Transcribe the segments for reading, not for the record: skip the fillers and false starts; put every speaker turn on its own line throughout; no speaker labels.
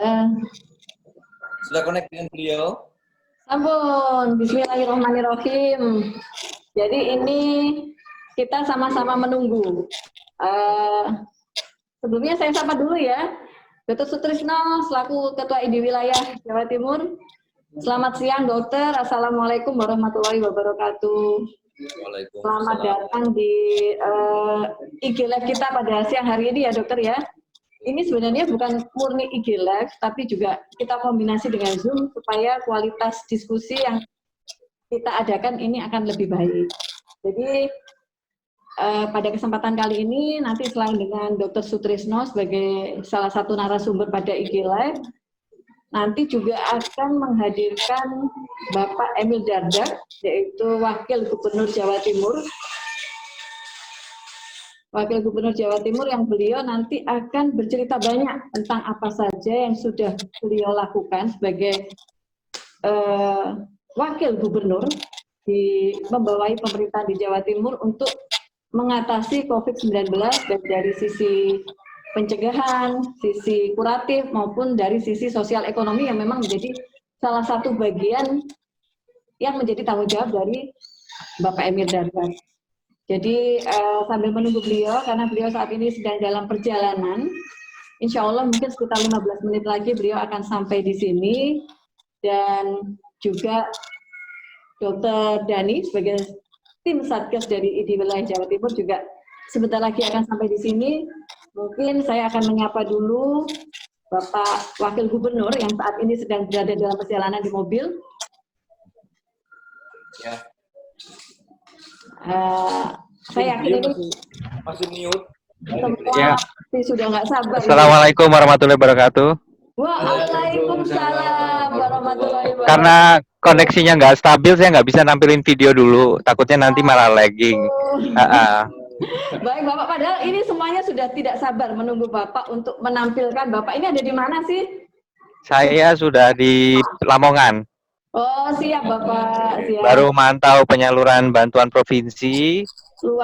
Eh,
Sudah connect dengan beliau?
Sampun, bismillahirrahmanirrahim. Jadi ini kita sama-sama menunggu. Sebelumnya saya sapa dulu ya, Dr. Sutrisno selaku Ketua ID Wilayah Jawa Timur. Selamat siang Dokter, Assalamualaikum warahmatullahi wabarakatuh. Selamat datang di IG Live kita pada siang hari ini ya Dokter ya. Ini sebenarnya bukan murni IG Live, tapi juga kita kombinasi dengan Zoom supaya kualitas diskusi yang kita adakan ini akan lebih baik. Jadi pada kesempatan kali ini nanti selain dengan Dr. Sutrisno sebagai salah satu narasumber pada IG Live, nanti juga akan menghadirkan Bapak Emil Dardak, yaitu Wakil Gubernur Jawa Timur. Wakil Gubernur Jawa Timur yang beliau nanti akan bercerita banyak tentang apa saja yang sudah beliau lakukan sebagai Wakil Gubernur membawai pemerintah di Jawa Timur untuk mengatasi COVID-19 baik dari sisi pencegahan, sisi kuratif maupun dari sisi sosial ekonomi yang memang menjadi salah satu bagian yang menjadi tanggung jawab dari Bapak Emil Dardak. Jadi sambil menunggu beliau, karena beliau saat ini sedang dalam perjalanan, insya Allah mungkin sekitar 15 menit lagi beliau akan sampai di sini, dan juga Dr. Dani sebagai tim Satgas dari ID Wilayah Jawa Timur juga sebentar lagi akan sampai di sini. Mungkin saya akan menyapa dulu Bapak Wakil Gubernur yang saat ini sedang berada dalam perjalanan di mobil.
Ya.
Saya yakin ini
masih mute.
Semua sudah nggak sabar.
Assalamualaikum warahmatullahi wabarakatuh.
Waalaikumsalam warahmatullahi wabarakatuh.
Karena koneksinya nggak stabil, saya nggak bisa nampilin video dulu. Takutnya nanti malah lagging.
Baik Bapak, padahal ini semuanya sudah tidak sabar menunggu Bapak untuk menampilkan. Bapak ini ada di mana sih?
Saya sudah di Lamongan.
Oh siap Bapak, siap.
Baru mantau penyaluran bantuan provinsi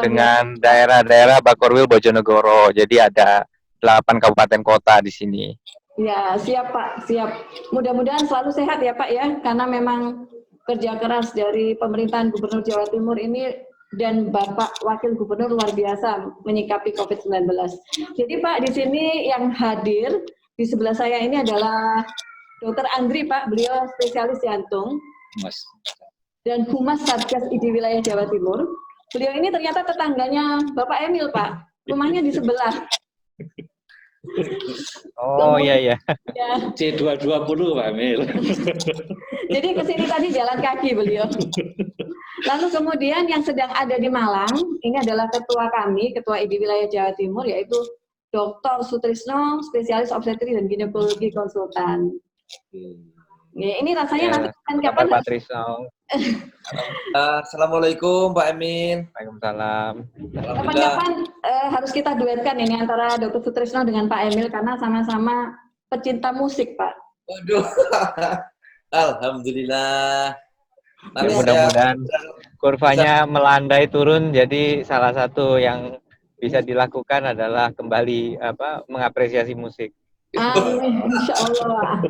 dengan daerah-daerah Bakorwil Bojonegoro. Jadi ada 8 kabupaten kota di sini.
Ya siap Pak, siap. Mudah-mudahan selalu sehat ya Pak ya, karena memang kerja keras dari pemerintahan Gubernur Jawa Timur ini dan Bapak Wakil Gubernur luar biasa menyikapi COVID-19. Jadi Pak, di sini yang hadir di sebelah saya ini adalah Dr. Andri Pak, beliau spesialis jantung dan Humas Satgas ID Wilayah Jawa Timur. Beliau ini ternyata tetangganya Bapak Emil Pak, rumahnya di sebelah.
Oh iya.
C220 Pak Emil.
Jadi kesini tadi jalan kaki beliau. Lalu kemudian yang sedang ada di Malang, ini adalah ketua kami, Ketua ID Wilayah Jawa Timur, yaitu Dr. Sutrisno, spesialis obstetri dan ginekologi konsultan. Ya, ini rasanya nanti kapan
Pak Trisno.
Assalamualaikum Pak Emil.
Waalaikumsalam.
Kapan-kapan harus kita duetkan ini antara Dr. Sutrisno dengan Pak Emil karena sama-sama pecinta musik Pak.
Waduh. Alhamdulillah.
Mudah-mudahan kurvanya melandai turun, jadi salah satu yang bisa dilakukan adalah kembali mengapresiasi musik.
Amin, insya Allah.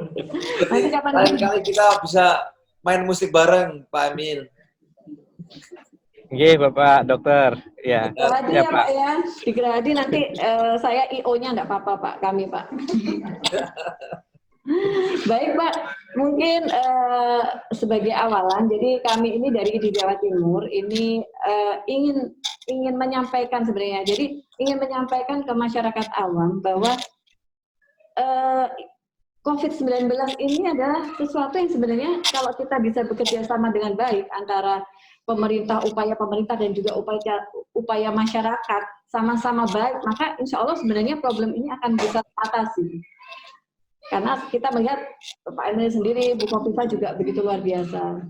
Nanti kapan
kali kita bisa main musik bareng Pak Emil.
Oke, Bapak Dokter. Ya.
Ya Pak ya. Di Gerhadi nanti saya IO-nya enggak apa-apa Pak, kami Pak. Baik Pak, mungkin sebagai awalan, jadi kami ini dari ID Jawa Timur ini ingin menyampaikan sebenarnya, jadi ingin menyampaikan ke masyarakat awam bahwa COVID-19 ini adalah sesuatu yang sebenarnya kalau kita bisa bekerja sama dengan baik antara upaya pemerintah dan juga upaya masyarakat sama-sama baik, maka insya Allah sebenarnya problem ini akan bisa teratasi. Karena kita melihat Pak Emil sendiri, Bu Kofifa juga begitu luar biasa.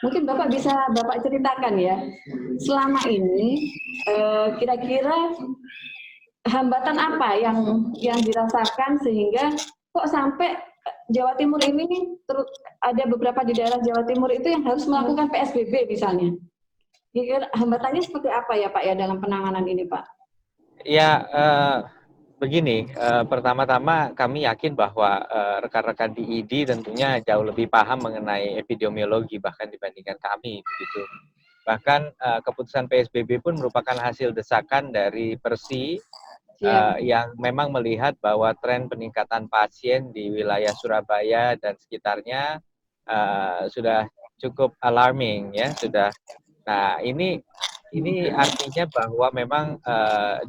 Mungkin Bapak bisa ceritakan ya, selama ini kira-kira hambatan apa yang dirasakan sehingga kok sampai Jawa Timur ini ada beberapa di daerah Jawa Timur itu yang harus melakukan PSBB misalnya. Kira hambatannya seperti apa ya Pak ya dalam penanganan ini Pak?
Ya, begini, pertama-tama kami yakin bahwa rekan-rekan di ID tentunya jauh lebih paham mengenai epidemiologi bahkan dibandingkan kami begitu. Bahkan keputusan PSBB pun merupakan hasil desakan dari Persi yang memang melihat bahwa tren peningkatan pasien di wilayah Surabaya dan sekitarnya sudah cukup alarming ya, sudah. Nah, ini artinya bahwa memang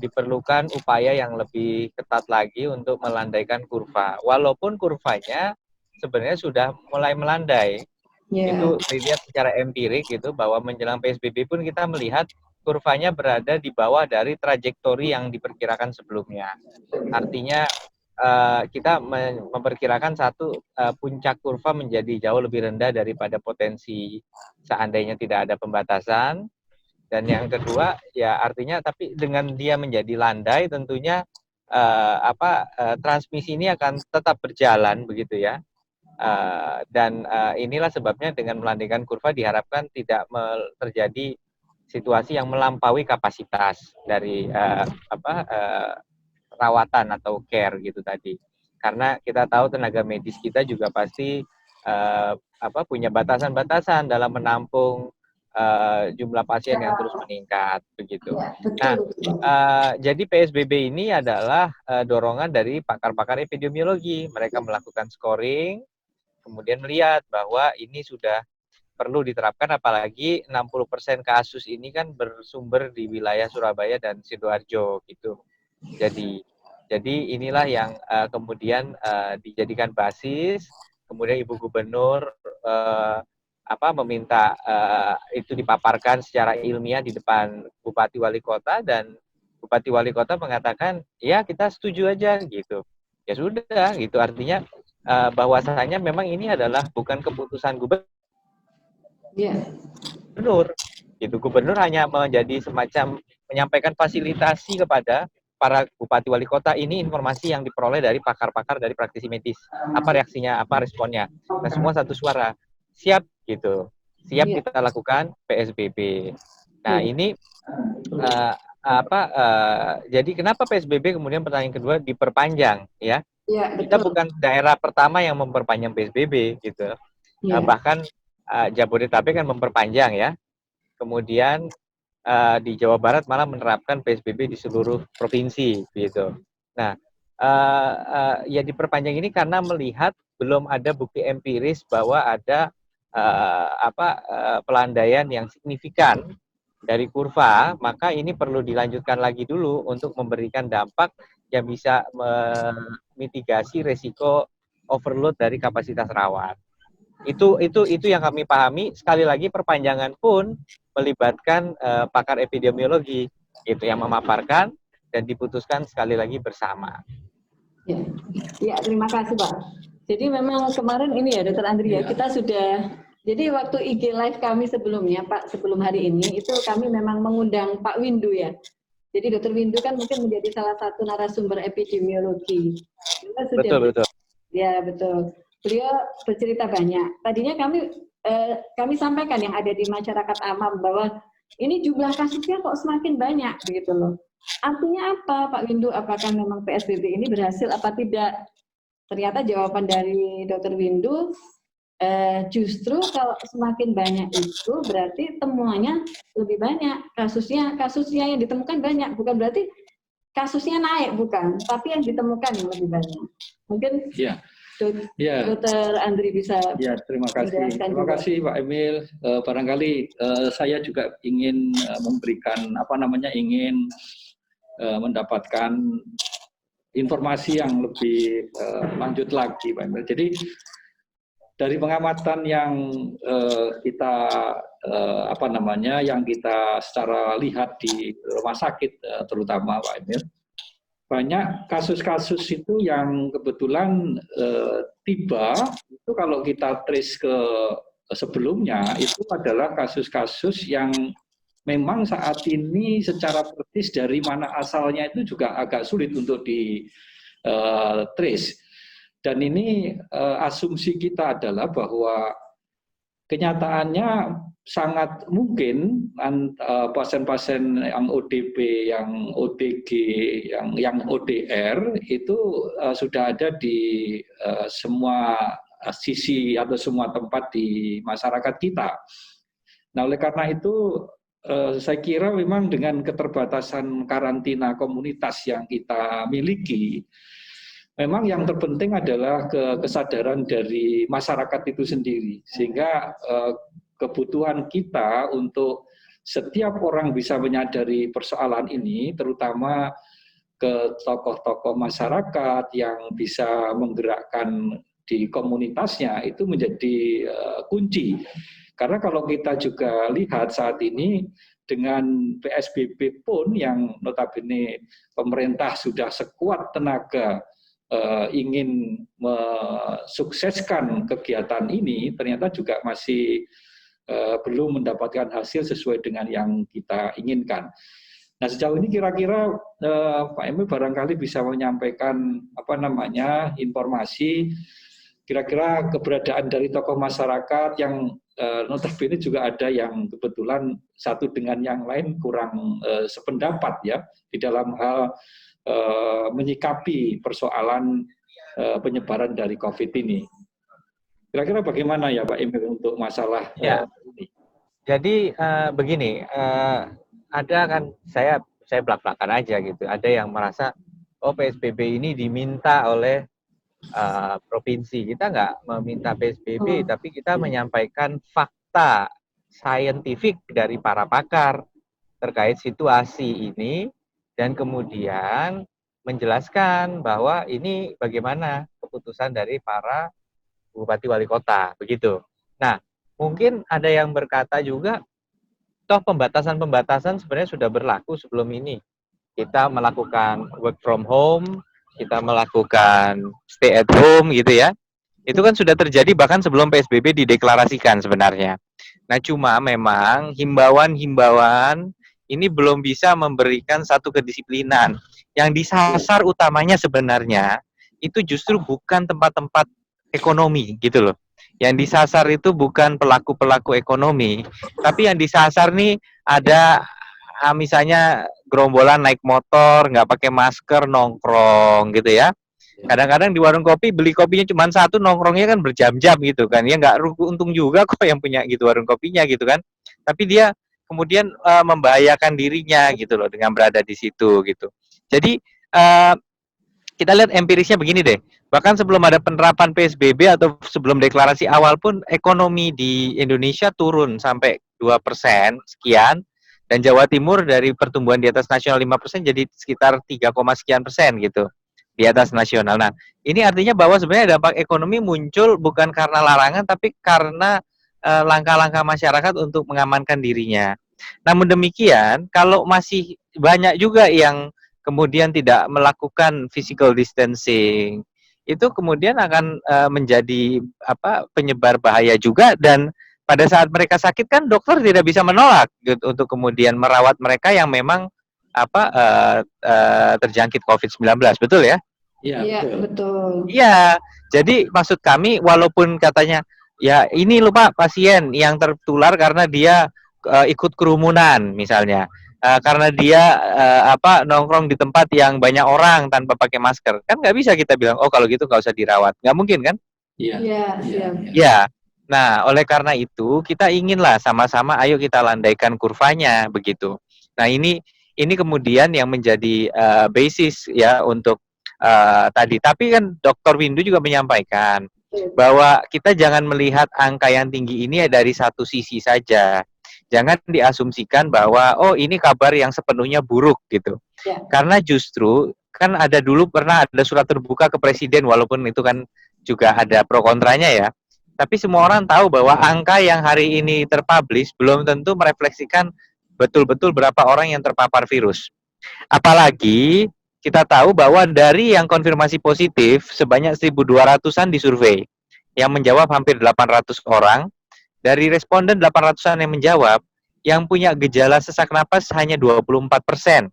diperlukan upaya yang lebih ketat lagi untuk melandaikan kurva. Walaupun kurvanya sebenarnya sudah mulai melandai. Itu dilihat secara empirik gitu bahwa menjelang PSBB pun kita melihat kurvanya berada di bawah dari trajektori yang diperkirakan sebelumnya. Artinya kita memperkirakan puncak kurva menjadi jauh lebih rendah daripada potensi seandainya tidak ada pembatasan. Dan yang kedua ya artinya tapi dengan dia menjadi landai tentunya transmisi ini akan tetap berjalan begitu ya. Dan inilah sebabnya dengan melandaikan kurva diharapkan tidak terjadi situasi yang melampaui kapasitas dari rawatan atau care gitu tadi. Karena kita tahu tenaga medis kita juga pasti punya batasan-batasan dalam menampung jumlah pasien yang terus meningkat begitu. Nah, jadi PSBB ini adalah dorongan dari pakar-pakar epidemiologi. Mereka melakukan scoring, kemudian melihat bahwa ini sudah perlu diterapkan, apalagi 60% kasus ini kan bersumber di wilayah Surabaya dan Sidoarjo gitu. Jadi inilah yang kemudian dijadikan basis, kemudian Ibu Gubernur meminta itu dipaparkan secara ilmiah di depan Bupati Wali Kota, dan Bupati Wali Kota mengatakan ya kita setuju aja gitu. Ya sudah gitu, artinya bahwasanya memang ini adalah bukan keputusan gubernur. Gitu. Gubernur hanya menjadi semacam menyampaikan fasilitasi kepada para bupati wali kota. Ini informasi yang diperoleh dari pakar-pakar, dari praktisi medis. Apa reaksinya, apa responnya. Nah, semua satu suara. Siap gitu. Siap kita lakukan PSBB. Nah, ini jadi kenapa PSBB kemudian pertanyaan kedua diperpanjang ya? Kita bukan daerah pertama yang memperpanjang PSBB gitu. Bahkan Jabodetabek kan memperpanjang ya. Kemudian di Jawa Barat malah menerapkan PSBB di seluruh provinsi gitu. Nah, ya diperpanjang ini karena melihat belum ada bukti empiris bahwa ada pelandaian yang signifikan dari kurva, maka ini perlu dilanjutkan lagi dulu untuk memberikan dampak yang bisa memitigasi resiko overload dari kapasitas rawat. Itu yang kami pahami. Sekali lagi perpanjangan pun melibatkan pakar epidemiologi gitu yang memaparkan dan diputuskan sekali lagi bersama.
Ya, terima kasih Pak. Jadi memang kemarin ini ya Dr. Andrea, kita sudah, jadi waktu IG live kami sebelumnya Pak, sebelum hari ini itu kami memang mengundang Pak Windu ya. Jadi Dr. Windu kan mungkin menjadi salah satu narasumber epidemiologi.
Betul.
Ya betul. Beliau bercerita banyak. Tadinya kami sampaikan yang ada di masyarakat awam bahwa ini jumlah kasusnya kok semakin banyak begitu loh. Artinya apa Pak Windu? Apakah memang PSBB ini berhasil apa tidak? Ternyata jawaban dari Dr. Windu justru kalau semakin banyak itu berarti temuannya lebih banyak. Kasusnya yang ditemukan banyak, bukan berarti kasusnya naik, bukan, tapi yang ditemukan yang lebih banyak. Mungkin Dr. Andri bisa.
Ya, terima kasih Pak Emil. Barangkali saya juga ingin memberikan ingin mendapatkan informasi yang lebih lanjut lagi Pak Emil. Jadi dari pengamatan yang kita yang kita secara lihat di rumah sakit terutama Pak Emil, banyak kasus-kasus itu yang kebetulan tiba itu kalau kita trace ke sebelumnya itu adalah kasus-kasus yang memang saat ini secara persis dari mana asalnya itu juga agak sulit untuk di trace. Dan ini asumsi kita adalah bahwa kenyataannya sangat mungkin pasien-pasien yang ODP, yang ODG, yang ODR itu sudah ada di semua sisi atau semua tempat di masyarakat kita. Nah, oleh karena itu saya kira memang dengan keterbatasan karantina komunitas yang kita miliki, memang yang terpenting adalah kesadaran dari masyarakat itu sendiri, sehingga kebutuhan kita untuk setiap orang bisa menyadari persoalan ini, terutama ke tokoh-tokoh masyarakat yang bisa menggerakkan di komunitasnya, itu menjadi kunci. Karena kalau kita juga lihat saat ini dengan PSBB pun yang notabene pemerintah sudah sekuat tenaga ingin mensukseskan kegiatan ini, ternyata juga masih belum mendapatkan hasil sesuai dengan yang kita inginkan. Nah, sejauh ini kira-kira Pak Emil barangkali bisa menyampaikan informasi kira-kira keberadaan dari tokoh masyarakat yang notabene juga ada yang kebetulan satu dengan yang lain kurang sependapat ya di dalam hal menyikapi persoalan penyebaran dari COVID ini. Kira-kira bagaimana ya Pak Emil untuk masalah ini?
Jadi begini, ada kan saya belak-belakan aja gitu. Ada yang merasa PSBB ini diminta oleh provinsi. Kita nggak meminta PSBB, tapi kita menyampaikan fakta saintifik dari para pakar terkait situasi ini dan kemudian menjelaskan bahwa ini bagaimana keputusan dari para bupati wali kota, begitu. Nah, mungkin ada yang berkata juga, toh pembatasan-pembatasan sebenarnya sudah berlaku sebelum ini. Kita melakukan work from home, kita melakukan stay at home gitu ya. Itu kan sudah terjadi bahkan sebelum PSBB dideklarasikan sebenarnya. Nah, cuma memang himbauan-himbauan ini belum bisa memberikan satu kedisiplinan. Yang disasar utamanya sebenarnya itu justru bukan tempat-tempat ekonomi gitu loh. Yang disasar itu bukan pelaku-pelaku ekonomi, tapi yang disasar nih ada misalnya gerombolan naik motor, nggak pakai masker, nongkrong gitu ya. Kadang-kadang di warung kopi beli kopinya cuma satu, nongkrongnya kan berjam-jam gitu kan. Ya nggak untung juga kok yang punya gitu warung kopinya gitu kan. Tapi dia kemudian membahayakan dirinya gitu loh dengan berada di situ gitu. Jadi kita lihat empirisnya begini deh. Bahkan sebelum ada penerapan PSBB atau sebelum deklarasi awal pun ekonomi di Indonesia turun sampai 2% sekian, dan Jawa Timur dari pertumbuhan di atas nasional 5% jadi sekitar 3, sekian persen gitu di atas nasional. Nah, ini artinya bahwa sebenarnya dampak ekonomi muncul bukan karena larangan tapi karena langkah-langkah masyarakat untuk mengamankan dirinya. Namun demikian, kalau masih banyak juga yang kemudian tidak melakukan physical distancing, itu kemudian akan menjadi penyebar bahaya juga, dan pada saat mereka sakit kan dokter tidak bisa menolak gitu, untuk kemudian merawat mereka yang memang terjangkit COVID-19, betul ya?
Iya, betul.
Iya, jadi maksud kami walaupun katanya ya ini loh Pak pasien yang tertular karena dia ikut kerumunan misalnya. Karena dia nongkrong di tempat yang banyak orang tanpa pakai masker, kan nggak bisa kita bilang kalau gitu nggak usah dirawat, nggak mungkin kan? Iya. Nah, oleh karena itu kita inginlah sama-sama ayo kita landaikan kurvanya begitu. Nah, ini kemudian yang menjadi basis ya untuk tadi. Tapi kan Dr. Windu juga menyampaikan bahwa kita jangan melihat angka yang tinggi ini dari satu sisi saja. Jangan diasumsikan bahwa ini kabar yang sepenuhnya buruk gitu. Ya. Karena justru kan pernah ada surat terbuka ke presiden, walaupun itu kan juga ada pro kontranya ya. Tapi semua orang tahu bahwa angka yang hari ini terpublish belum tentu merefleksikan betul-betul berapa orang yang terpapar virus. Apalagi kita tahu bahwa dari yang konfirmasi positif sebanyak 1.200-an disurvei, yang menjawab hampir 800 orang. Dari responden 800-an yang menjawab, yang punya gejala sesak napas hanya 24%.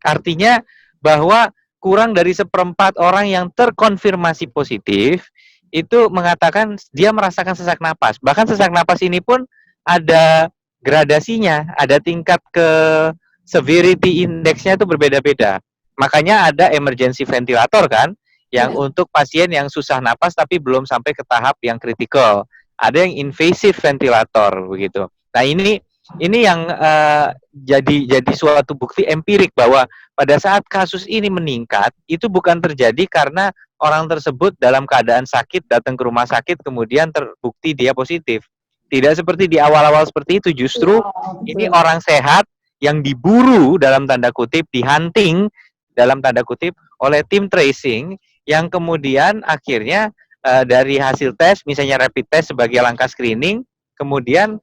Artinya bahwa kurang dari 1/4 orang yang terkonfirmasi positif itu mengatakan dia merasakan sesak napas. Bahkan sesak napas ini pun ada gradasinya, ada tingkat ke severity index-nya itu berbeda-beda. Makanya ada emergency ventilator kan, yang untuk pasien yang susah napas tapi belum sampai ke tahap yang kritikal. Ada yang invasive ventilator begitu. Nah ini yang jadi suatu bukti empirik bahwa pada saat kasus ini meningkat itu bukan terjadi karena orang tersebut dalam keadaan sakit datang ke rumah sakit kemudian terbukti dia positif. Tidak seperti di awal-awal seperti itu, justru ini orang sehat yang diburu dalam tanda kutip, dihunting dalam tanda kutip oleh tim tracing yang kemudian akhirnya dari hasil tes, misalnya rapid test sebagai langkah screening, kemudian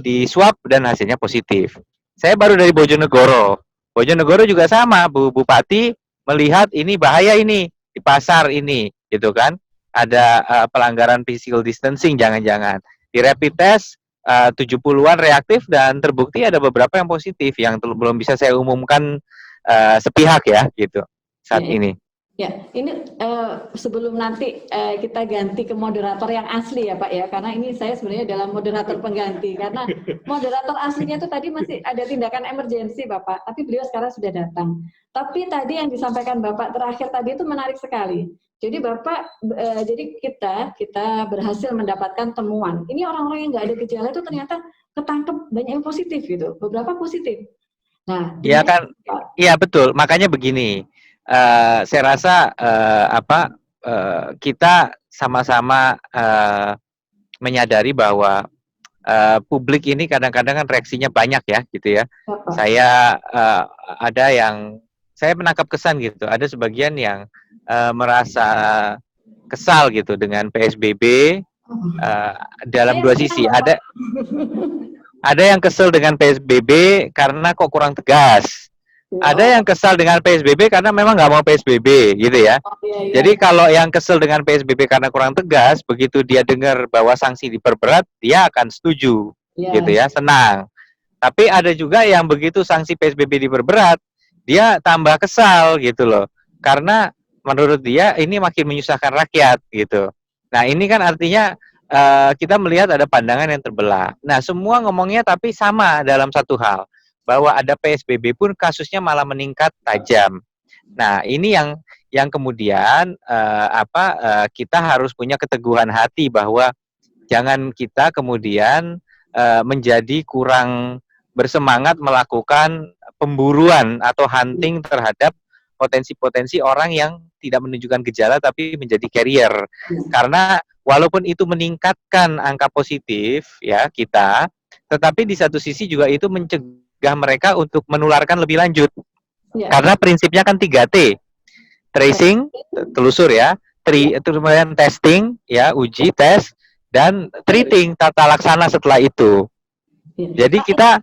di swab dan hasilnya positif. Saya baru dari Bojonegoro. Bojonegoro juga sama, Bu Bupati melihat ini bahaya ini di pasar ini, gitu kan? Ada pelanggaran physical distancing, jangan-jangan. Di rapid test 70-an reaktif dan terbukti ada beberapa yang positif yang belum bisa saya umumkan sepihak ya, gitu saat ini.
Ya, ini sebelum nanti kita ganti ke moderator yang asli ya Pak ya, karena ini saya sebenarnya adalah moderator pengganti, karena moderator aslinya itu tadi masih ada tindakan emergensi Bapak, tapi beliau sekarang sudah datang. Tapi tadi yang disampaikan Bapak terakhir tadi itu menarik sekali. Jadi Bapak, jadi kita berhasil mendapatkan temuan. Ini orang-orang yang nggak ada gejala itu ternyata ketangkep banyak yang positif gitu, beberapa positif. Nah,
iya kan, iya betul. Makanya begini. Saya rasa kita sama-sama menyadari bahwa publik ini kadang-kadang kan reaksinya banyak ya, gitu ya. Saya ada yang saya menangkap kesan gitu. Ada sebagian yang merasa kesal gitu dengan PSBB dalam dua sisi. Ada yang kesel dengan PSBB karena kok kurang tegas. Ada yang kesal dengan PSBB karena memang nggak mau PSBB, gitu ya. Jadi kalau yang kesel dengan PSBB karena kurang tegas, begitu dia dengar bahwa sanksi diperberat, dia akan setuju, gitu ya, senang. Tapi ada juga yang begitu sanksi PSBB diperberat, dia tambah kesal, gitu loh. Karena menurut dia ini makin menyusahkan rakyat, gitu. Nah ini kan artinya kita melihat ada pandangan yang terbelah. Nah semua ngomongnya tapi sama dalam satu hal, bahwa ada PSBB pun kasusnya malah meningkat tajam. Nah, ini yang kemudian kita harus punya keteguhan hati bahwa jangan kita kemudian menjadi kurang bersemangat melakukan pemburuan atau hunting terhadap potensi-potensi orang yang tidak menunjukkan gejala tapi menjadi carrier. Karena walaupun itu meningkatkan angka positif ya kita, tetapi di satu sisi juga itu mencegah mereka untuk menularkan lebih lanjut. Karena prinsipnya kan 3T. Tracing, telusur ya, kemudian testing, ya, uji, tes, dan treating, tata laksana setelah itu. Jadi kita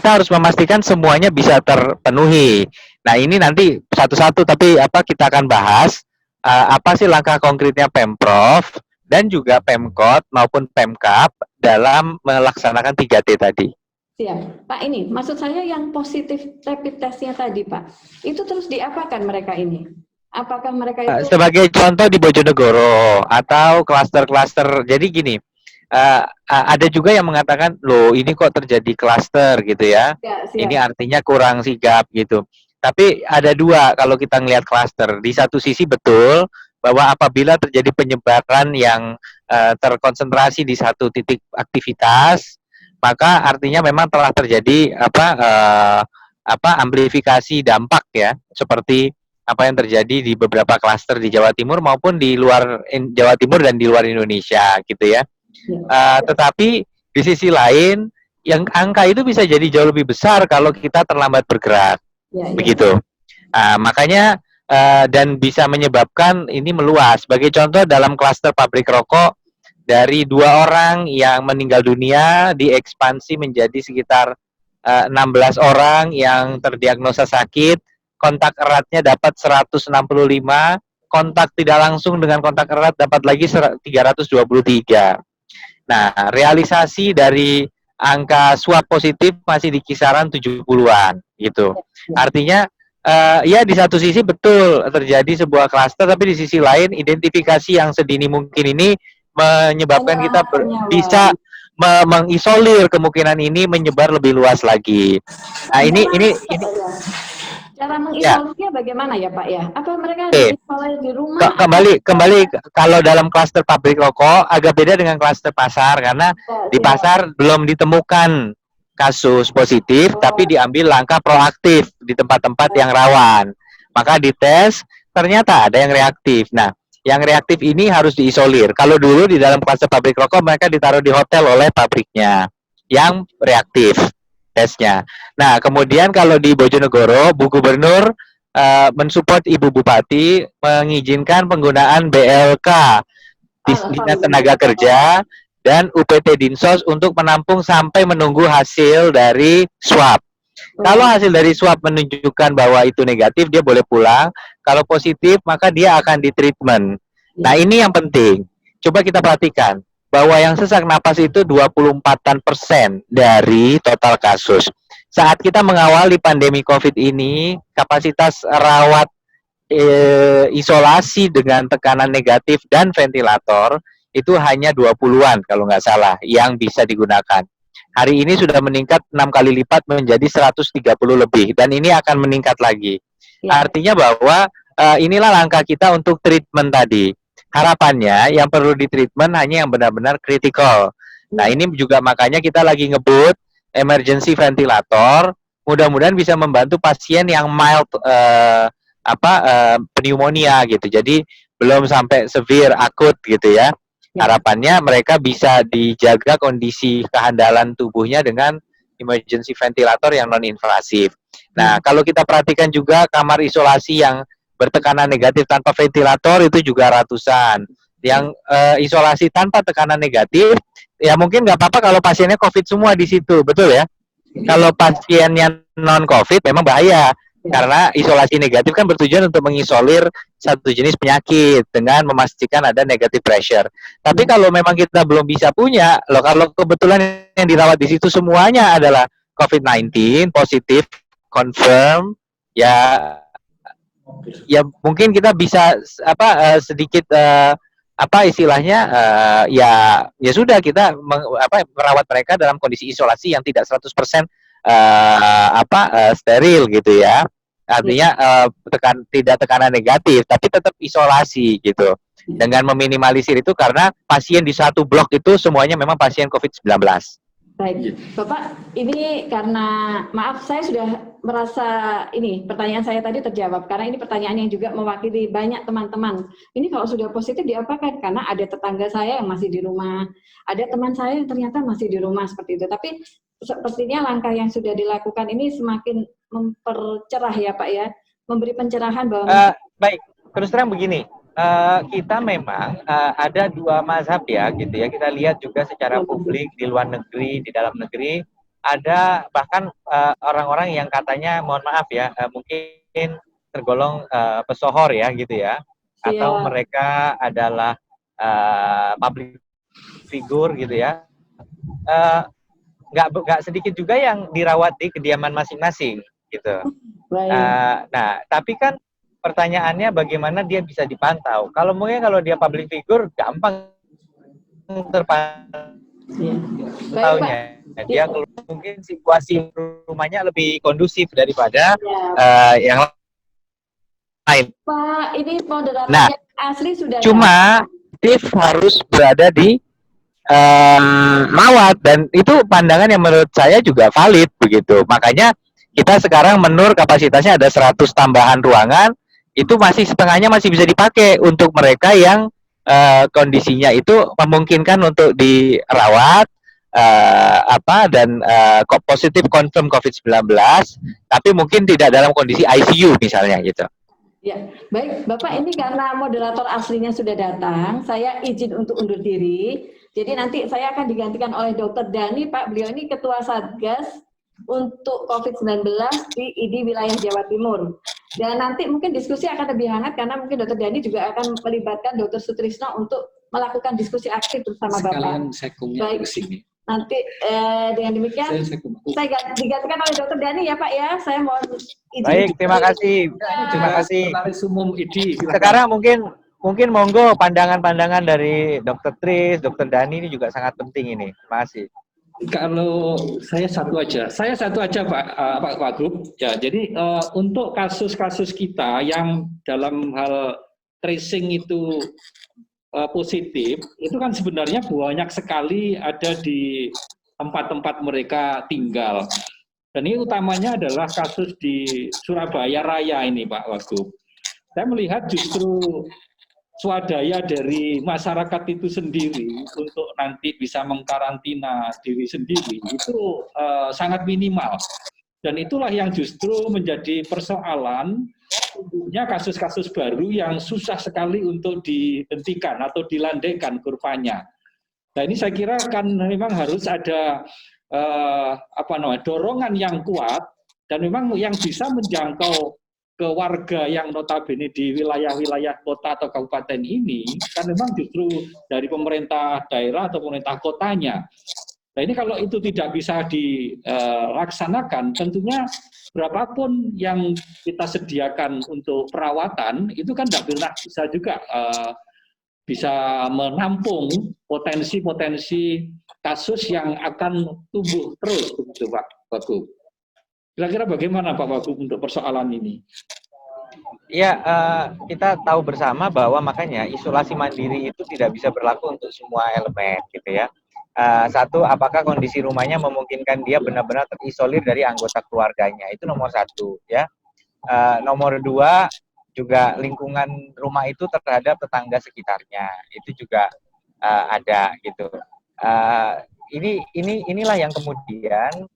harus memastikan semuanya bisa terpenuhi. Nah, ini nanti satu-satu, tapi kita akan bahas apa sih langkah konkretnya Pemprov dan juga Pemkot maupun Pemkab dalam melaksanakan 3T tadi.
Siap. Pak, ini maksud saya yang positif rapid testnya tadi Pak, itu terus diapakan mereka ini? Apakah mereka itu...
Sebagai contoh di Bojonegoro atau klaster-klaster, jadi gini, ada juga yang mengatakan, loh ini kok terjadi klaster gitu ya, ini artinya kurang sigap gitu. Tapi ada dua kalau kita ngelihat klaster, di satu sisi betul, bahwa apabila terjadi penyebaran yang terkonsentrasi di satu titik aktivitas, maka artinya memang telah terjadi amplifikasi dampak ya, seperti apa yang terjadi di beberapa klaster di Jawa Timur maupun di luar Jawa Timur dan di luar Indonesia gitu ya. Tetapi di sisi lain, yang angka itu bisa jadi jauh lebih besar kalau kita terlambat bergerak, begitu. Makanya dan bisa menyebabkan ini meluas. Sebagai contoh dalam klaster pabrik rokok, dari 2 orang yang meninggal dunia diekspansi menjadi sekitar 16 orang yang terdiagnosa sakit, kontak eratnya dapat 165, kontak tidak langsung dengan kontak erat dapat lagi 323. Nah, realisasi dari angka swab positif masih di kisaran 70-an gitu. Artinya ya di satu sisi betul terjadi sebuah klaster, tapi di sisi lain identifikasi yang sedini mungkin ini menyebabkan kita bisa mengisolir kemungkinan ini menyebar lebih luas lagi. Nah, ini
Cara
ya.
mengisolasinya bagaimana ya Pak ya? Apa mereka
Oke.
diisolasi di rumah?
Kembali kalau dalam klaster pabrik rokok agak beda dengan klaster pasar karena di pasar belum ditemukan kasus positif, tapi diambil langkah proaktif di tempat-tempat yang rawan. Maka dites, ternyata ada yang reaktif. Nah, yang reaktif ini harus diisolir. Kalau dulu di dalam klaster pabrik rokok mereka ditaruh di hotel oleh pabriknya yang reaktif tesnya. Nah, kemudian kalau di Bojonegoro, Bu Gubernur mensupport Ibu Bupati mengizinkan penggunaan BLK, Dinas Tenaga Kerja, dan UPT Dinsos untuk menampung sampai menunggu hasil dari swab. Kalau hasil dari swab menunjukkan bahwa itu negatif, dia boleh pulang. Kalau positif, maka dia akan ditreatment. Nah, ini yang penting. Coba kita perhatikan bahwa yang sesak napas itu 24% dari total kasus. Saat kita mengawali pandemi COVID ini, kapasitas rawat isolasi dengan tekanan negatif dan ventilator itu hanya 20-an kalau nggak salah yang bisa digunakan. Hari ini sudah meningkat 6 kali lipat menjadi 130 lebih dan ini akan meningkat lagi. Artinya bahwa inilah langkah kita untuk treatment tadi. Harapannya yang perlu ditreatment hanya yang benar-benar kritikal. Nah, ini juga makanya kita lagi ngebut emergency ventilator. Mudah-mudahan bisa membantu pasien yang mild pneumonia gitu. Jadi belum sampai severe akut gitu ya. Harapannya mereka bisa dijaga kondisi kehandalan tubuhnya dengan emergency ventilator yang non-invasif. Nah, kalau kita perhatikan juga kamar isolasi yang bertekanan negatif tanpa ventilator itu juga ratusan. Yang isolasi tanpa tekanan negatif, ya mungkin nggak apa-apa kalau pasiennya COVID semua di situ, betul ya? Kalau pasiennya non-COVID memang bahaya. Karena isolasi negatif kan bertujuan untuk mengisolir satu jenis penyakit dengan memastikan ada negative pressure. Tapi kalau memang kita belum bisa punya, kalau kebetulan yang dirawat di situ semuanya adalah COVID-19 positif, confirm, ya mungkin kita bisa sedikit istilahnya ya sudah kita merawat mereka dalam kondisi isolasi yang tidak 100% steril gitu ya. Artinya tidak tekanan negatif tapi tetap isolasi gitu. Dengan meminimalisir itu karena pasien di satu blok itu semuanya memang pasien COVID-19.
Baik, Bapak, ini karena maaf saya sudah merasa ini pertanyaan saya tadi terjawab karena ini pertanyaan yang juga mewakili banyak teman-teman. Ini kalau sudah positif diapakan? Karena ada tetangga saya yang masih di rumah, ada teman saya yang ternyata masih di rumah seperti itu. Tapi sepertinya langkah yang sudah dilakukan ini semakin mempercerah ya Pak ya, memberi pencerahan bahwa
baik, terus terang begini. Kita memang ada dua mazhab ya gitu ya, kita lihat juga secara publik di luar negeri, di dalam negeri ada bahkan orang-orang yang katanya mohon maaf ya mungkin tergolong pesohor ya gitu ya, atau mereka adalah public figure gitu ya, nggak sedikit juga yang dirawat di kediaman masing-masing gitu. Nah tapi kan pertanyaannya bagaimana dia bisa dipantau. Kalau dia public figure gampang terpantaunya. Dia mungkin situasi rumahnya lebih kondusif daripada yang lain.
Pak, ini moderatornya asli sudah.
Cuma aktif harus berada di rawat dan itu pandangan yang menurut saya juga valid begitu. Makanya kita sekarang menur kapasitasnya ada 100 tambahan ruangan. Itu masih setengahnya masih bisa dipakai untuk mereka yang kondisinya itu memungkinkan untuk dirawat dan positif confirm COVID-19 tapi mungkin tidak dalam kondisi ICU misalnya gitu.
Ya, baik Bapak, ini karena moderator aslinya sudah datang, saya izin untuk undur diri. Jadi nanti saya akan digantikan oleh Dr. Dhani, Pak. Beliau ini Ketua Satgas untuk COVID-19 di ID wilayah Jawa Timur. Dan nanti mungkin diskusi akan lebih hangat karena mungkin Dr. Dhani juga akan melibatkan Dr. Sutrisno untuk melakukan diskusi aktif bersama Bapak.
Sekalian sekungnya ke sini.
Nanti dengan demikian saya digantikan oleh Dr. Dhani ya Pak ya. Saya mohon izin.
Baik, terima kasih. Terima kasih.
Umum ID.
Sekarang mungkin mungkin monggo pandangan-pandangan dari Dr. Tris, Dr. Dani ini juga sangat penting ini. Terima kasih.
Kalau saya satu aja Pak Wagub. Ya, jadi untuk kasus-kasus kita yang dalam hal tracing itu positif, itu kan sebenarnya banyak sekali ada di tempat-tempat mereka tinggal. Dan ini utamanya adalah kasus di Surabaya Raya ini, Pak Wagub. Saya melihat justru swadaya dari masyarakat itu sendiri untuk nanti bisa mengkarantina diri sendiri itu sangat minimal. Dan itulah yang justru menjadi persoalan tumbuhnya kasus-kasus baru yang susah sekali untuk dihentikan atau dilandaikan kurvanya. Nah ini saya kira kan memang harus ada dorongan yang kuat dan memang yang bisa menjangkau ke warga yang notabene di wilayah-wilayah kota atau kabupaten ini kan memang justru dari pemerintah daerah atau pemerintah kotanya. Nah ini kalau itu tidak bisa dilaksanakan, tentunya berapapun yang kita sediakan untuk perawatan itu kan tidak pernah bisa juga bisa menampung potensi-potensi kasus yang akan tumbuh terus, begitu Pak Wagub. Kira-kira bagaimana Pak Wagub untuk persoalan ini?
Ya, kita tahu bersama bahwa makanya isolasi mandiri itu tidak bisa berlaku untuk semua elemen, gitu ya. Satu, apakah kondisi rumahnya memungkinkan dia benar-benar terisolir dari anggota keluarganya, itu nomor satu, ya. Nomor dua, juga lingkungan rumah itu terhadap tetangga sekitarnya, itu juga ada, gitu. Inilah yang kemudian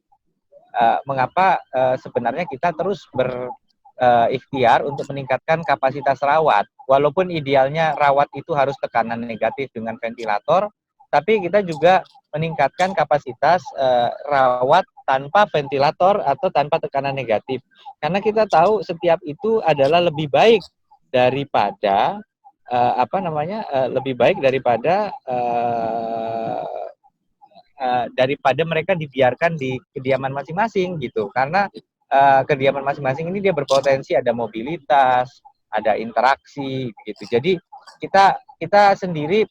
mengapa sebenarnya kita terus berikhtiar untuk meningkatkan kapasitas rawat. Walaupun idealnya rawat itu harus tekanan negatif dengan ventilator, tapi kita juga meningkatkan kapasitas rawat tanpa ventilator atau tanpa tekanan negatif. Karena kita tahu setiap itu adalah lebih baik daripada daripada mereka dibiarkan di kediaman masing-masing gitu. Karena kediaman masing-masing ini dia berpotensi ada mobilitas, ada interaksi gitu. Jadi kita sendiri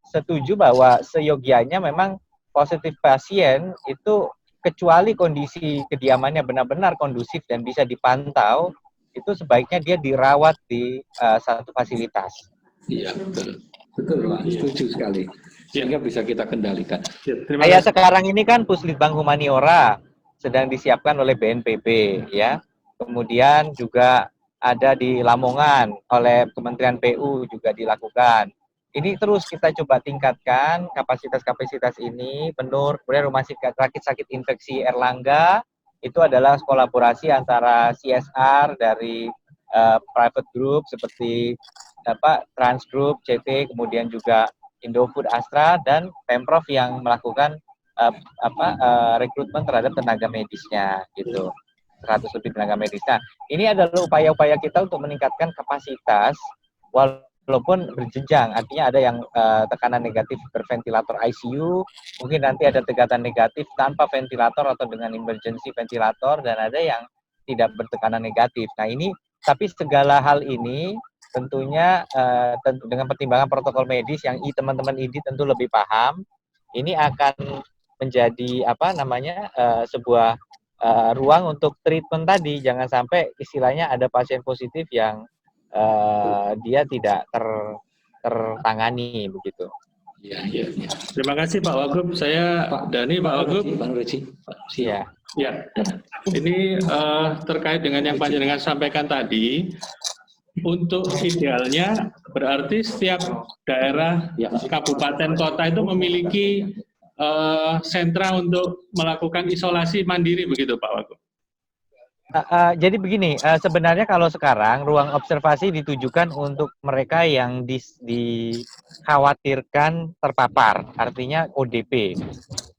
setuju bahwa seyogianya memang positif pasien itu kecuali kondisi kediamannya benar-benar kondusif dan bisa dipantau, itu sebaiknya dia dirawat di satu fasilitas.
Iya, betul Pak, setuju sekali. Sehingga bisa kita kendalikan.
Kayak sekarang ini kan Puslitbang Humaniora sedang disiapkan oleh BNPB, ya. Kemudian juga ada di Lamongan oleh Kementerian PU juga dilakukan. Ini terus kita coba tingkatkan kapasitas-kapasitas ini, penuh. Kemudian Rumah Sakit Infeksi Erlangga, itu adalah kolaborasi antara CSR dari private group seperti Trans Group, CT, kemudian juga Indofood Astra, dan Pemprov yang melakukan rekrutmen terhadap tenaga medisnya, gitu. 100 lebih tenaga medis. Nah, ini adalah upaya-upaya kita untuk meningkatkan kapasitas, walaupun berjenjang, artinya ada yang tekanan negatif berventilator ICU, mungkin nanti ada tekanan negatif tanpa ventilator atau dengan emergency ventilator, dan ada yang tidak bertekanan negatif. Nah ini, tapi segala hal ini tentunya tentu dengan pertimbangan protokol medis yang teman-teman ID tentu lebih paham, ini akan menjadi sebuah ruang untuk treatment tadi. Jangan sampai istilahnya ada pasien positif yang dia tidak tertangani begitu.
Ya.
Terima kasih Pak Wagub. Saya Dani, Pak Wagub.
Pak Reci.
Ya. Ini terkait dengan yang panjenengan sampaikan tadi. Untuk idealnya berarti setiap daerah, kabupaten, kota itu memiliki sentra untuk melakukan isolasi mandiri, begitu Pak Wagub?
Jadi begini, sebenarnya kalau sekarang ruang observasi ditujukan untuk mereka yang dikhawatirkan terpapar, artinya ODP.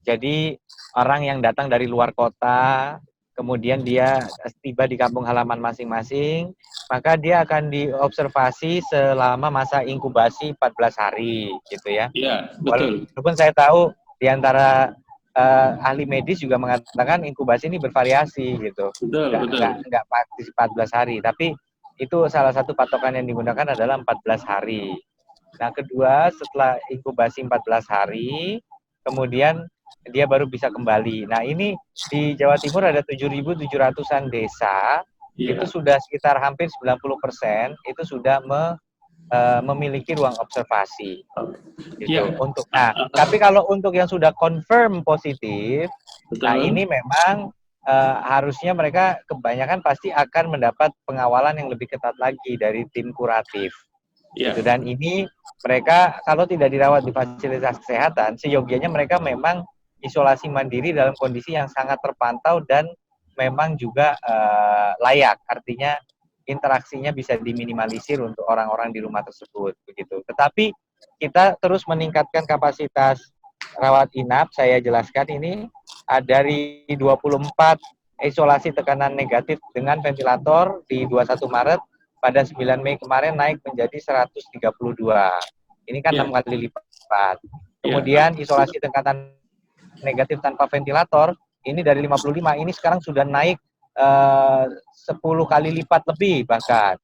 Jadi orang yang datang dari luar kota, kemudian dia tiba di kampung halaman masing-masing, maka dia akan diobservasi selama masa inkubasi 14 hari, gitu ya.
Iya, betul.
Walaupun saya tahu di antara ahli medis juga mengatakan inkubasi ini bervariasi, gitu.
Betul.
Nggak pasti 14 hari, tapi Itu salah satu patokan yang digunakan adalah 14 hari. Nah, kedua, setelah inkubasi 14 hari, kemudian dia baru bisa kembali. Nah, ini di Jawa Timur ada 7.700-an desa, itu sudah sekitar hampir 90% itu sudah memiliki ruang observasi. Gitu. Tapi kalau untuk yang sudah confirm positif, nah ini memang harusnya mereka kebanyakan pasti akan mendapat pengawalan yang lebih ketat lagi dari tim kuratif. Gitu. Dan ini mereka kalau tidak dirawat di fasilitas kesehatan, seyogianya mereka memang isolasi mandiri dalam kondisi yang sangat terpantau dan memang juga layak. Artinya interaksinya bisa diminimalisir untuk orang-orang di rumah tersebut, begitu. Tetapi kita terus meningkatkan kapasitas rawat inap. Saya jelaskan ini dari 24 isolasi tekanan negatif dengan ventilator di 21 Maret pada 9 Mei kemarin naik menjadi 132. Ini kan 6 kali lipat. Kemudian isolasi tekanan negatif tanpa ventilator ini dari 55 ini sekarang sudah naik 10 kali lipat lebih bahkan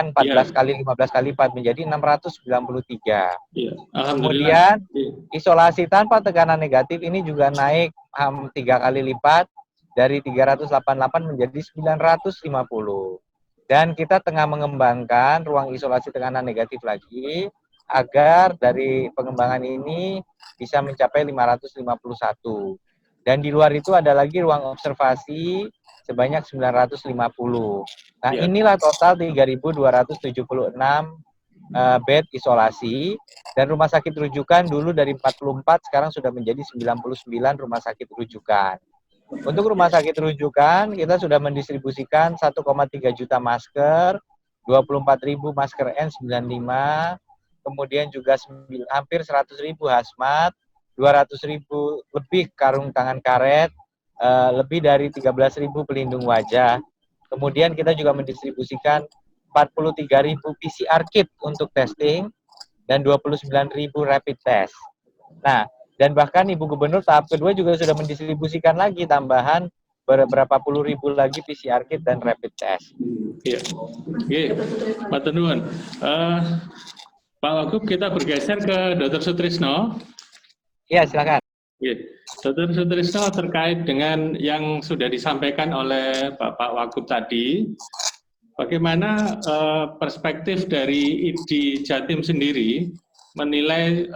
14 kali 15 kali lipat menjadi 693. Kemudian isolasi tanpa tekanan negatif ini juga naik 3 kali lipat dari 388 menjadi 950. Dan kita tengah mengembangkan ruang isolasi tekanan negatif lagi agar dari pengembangan ini bisa mencapai 551. Dan di luar itu ada lagi ruang observasi sebanyak 950. Nah, inilah total 3.276 bed isolasi, dan rumah sakit rujukan dulu dari 44 sekarang sudah menjadi 99 rumah sakit rujukan. Untuk rumah sakit rujukan kita sudah mendistribusikan 1,3 juta masker, 24.000 masker N95, kemudian juga hampir 100.000 hazmat, 200.000 lebih karung tangan karet, lebih dari 13.000 pelindung wajah. Kemudian kita juga mendistribusikan 43.000 PCR kit untuk testing dan 29.000 rapid test. Nah, dan bahkan Ibu Gubernur tahap kedua juga sudah mendistribusikan lagi tambahan beberapa puluh ribu lagi PCR kit dan rapid test.
Matur nuwun. Pak Wagub, kita bergeser ke Dr. Sutrisno.
Iya, silakan.
Dr. Sutrisno, terkait dengan yang sudah disampaikan oleh Bapak Wagub tadi, bagaimana perspektif dari ID Jatim sendiri menilai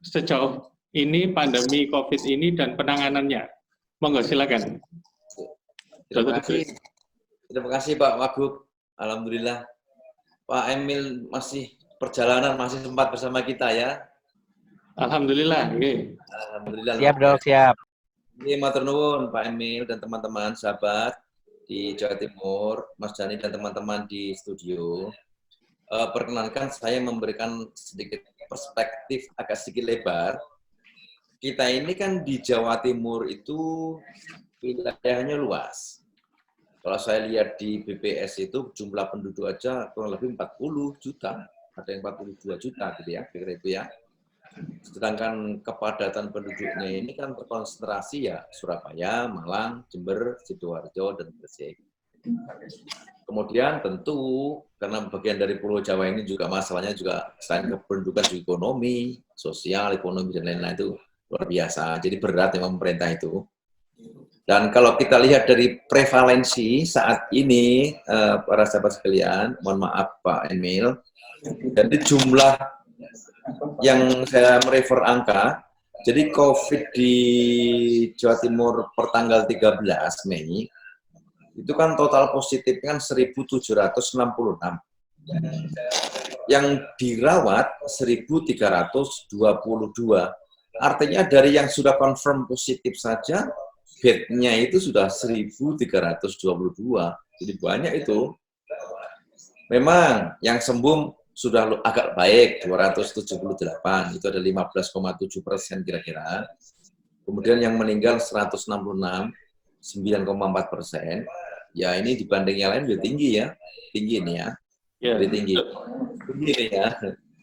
sejauh ini pandemi COVID ini dan penanganannya? Monggo, silakan.
Terima kasih Pak Wagub. Alhamdulillah Pak Emil perjalanan masih sempat bersama kita ya.
Alhamdulillah.
Alhamdulillah.
Siap dok, siap.
Ini matur nuwun Pak Emil dan teman-teman sahabat di Jawa Timur, Mas Dani dan teman-teman di studio. Perkenankan saya memberikan sedikit perspektif agak sedikit lebar. Kita ini kan di Jawa Timur itu wilayahnya luas. Kalau saya lihat di BPS itu jumlah penduduk aja kurang lebih 40 juta, ada yang 42 juta gitu ya, kira-kira itu ya. Sedangkan kepadatan penduduknya ini kan terkonsentrasi ya Surabaya, Malang, Jember, Sidoarjo, dan Gresik. Kemudian tentu karena bagian dari Pulau Jawa ini juga masalahnya juga selain kependudukan juga ekonomi, sosial, ekonomi dan lain-lain itu luar biasa. Jadi berat memang pemerintah itu. Dan kalau kita lihat dari prevalensi saat ini, para sahabat sekalian, mohon maaf Pak Emil, jadi jumlah yang saya merefer angka, jadi COVID di Jawa Timur per tanggal 13 Mei, itu kan total positif kan 1.766. Yang dirawat 1.322. Artinya dari yang sudah confirm positif saja, bednya itu sudah 1.322. Jadi banyak itu. Memang yang sembuh sudah agak baik, 278, itu ada 15,7% kira-kira. Kemudian yang meninggal 166, 9,4%. Ya ini dibanding yang lain lebih tinggi ya. Tinggi ini ya. Lebih tinggi. Tinggi ini ya.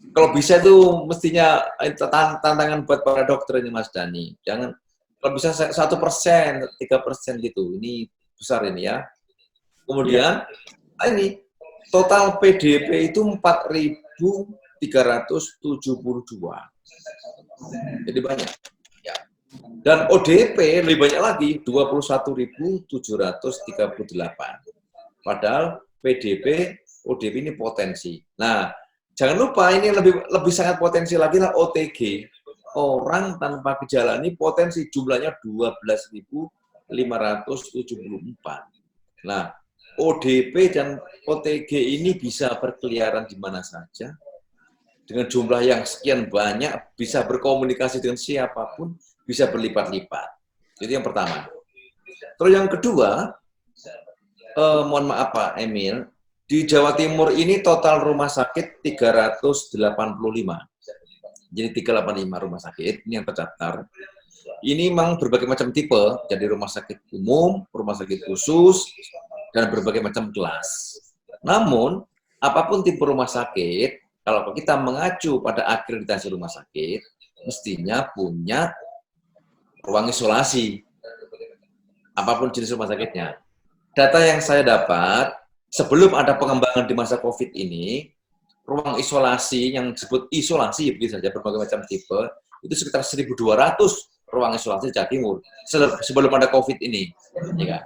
Kalau bisa itu mestinya tantangan buat para dokter ini Mas Dani. Jangan, kalau bisa 1%, 3% gitu. Ini besar ini ya. Kemudian Nah, ini total PDP itu 4.372. Jadi banyak. Ya. Dan ODP lebih banyak lagi, 21.738. Padahal PDP, ODP ini potensi. Nah, jangan lupa ini lebih sangat potensi lagi lah OTG. Orang tanpa gejala ini potensi jumlahnya 12.574. Nah, ODP dan OTG ini bisa berkeliaran di mana saja. Dengan jumlah yang sekian banyak, bisa berkomunikasi dengan siapapun, bisa berlipat-lipat. Itu yang pertama. Terus yang kedua, mohon maaf Pak Emil, di Jawa Timur ini total rumah sakit 385. Jadi 385 rumah sakit, ini yang terdaftar. Ini memang berbagai macam tipe, jadi rumah sakit umum, rumah sakit khusus, dan berbagai macam kelas. Namun, apapun tipe rumah sakit, kalau kita mengacu pada akreditasi rumah sakit, mestinya punya ruang isolasi. Apapun jenis rumah sakitnya. Data yang saya dapat, sebelum ada pengembangan di masa COVID ini, ruang isolasi yang disebut isolasi, begitu saja, berbagai macam tipe, itu sekitar 1.200 ruang isolasi di Jawa Timur, sebelum ada COVID ini. Ya.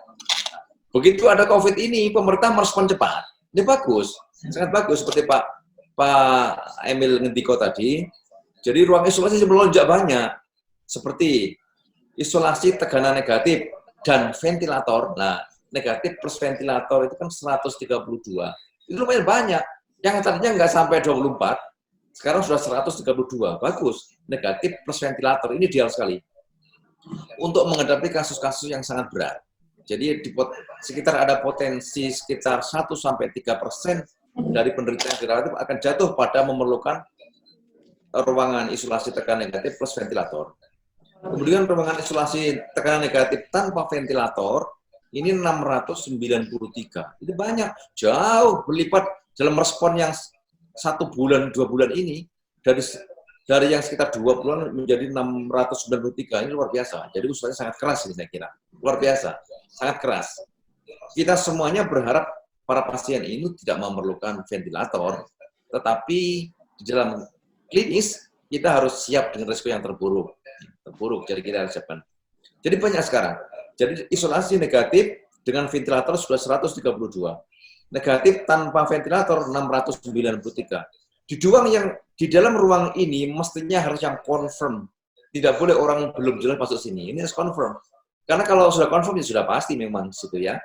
Begitu ada COVID ini, pemerintah merespon cepat. Ini bagus, sangat bagus, seperti Pak Emil Ngentiko tadi. Jadi ruang isolasi melonjak banyak, seperti isolasi tekanan negatif dan ventilator. Nah, negatif plus ventilator itu kan 132. Itu lumayan banyak. Yang tadinya nggak sampai 24, sekarang sudah 132. Bagus. Negatif plus ventilator, ini ideal sekali. Untuk menghadapi kasus-kasus yang sangat berat. Jadi sekitar ada potensi sekitar 1-3% dari penderita yang dirawat akan jatuh pada memerlukan ruangan isolasi tekanan negatif plus ventilator. Kemudian ruangan isolasi tekanan negatif tanpa ventilator, ini 693. Itu banyak, jauh berlipat dalam respon yang 1 bulan, 2 bulan ini, dari yang sekitar 2 bulan menjadi 693. Ini luar biasa. Jadi usulannya sangat keras ini saya kira. Luar biasa, sangat keras. Kita semuanya berharap para pasien ini tidak memerlukan ventilator, tetapi di dalam klinis kita harus siap dengan risiko yang terburuk. Jadi kita harus siapkan. Jadi banyak sekarang. Jadi isolasi negatif dengan ventilator sudah 132. Negatif tanpa ventilator 693. Di dalam ruang ini mestinya harus yang confirm. Tidak boleh orang belum jelas masuk sini. Ini harus confirm. Karena kalau sudah confirm ya sudah pasti memang situ ya.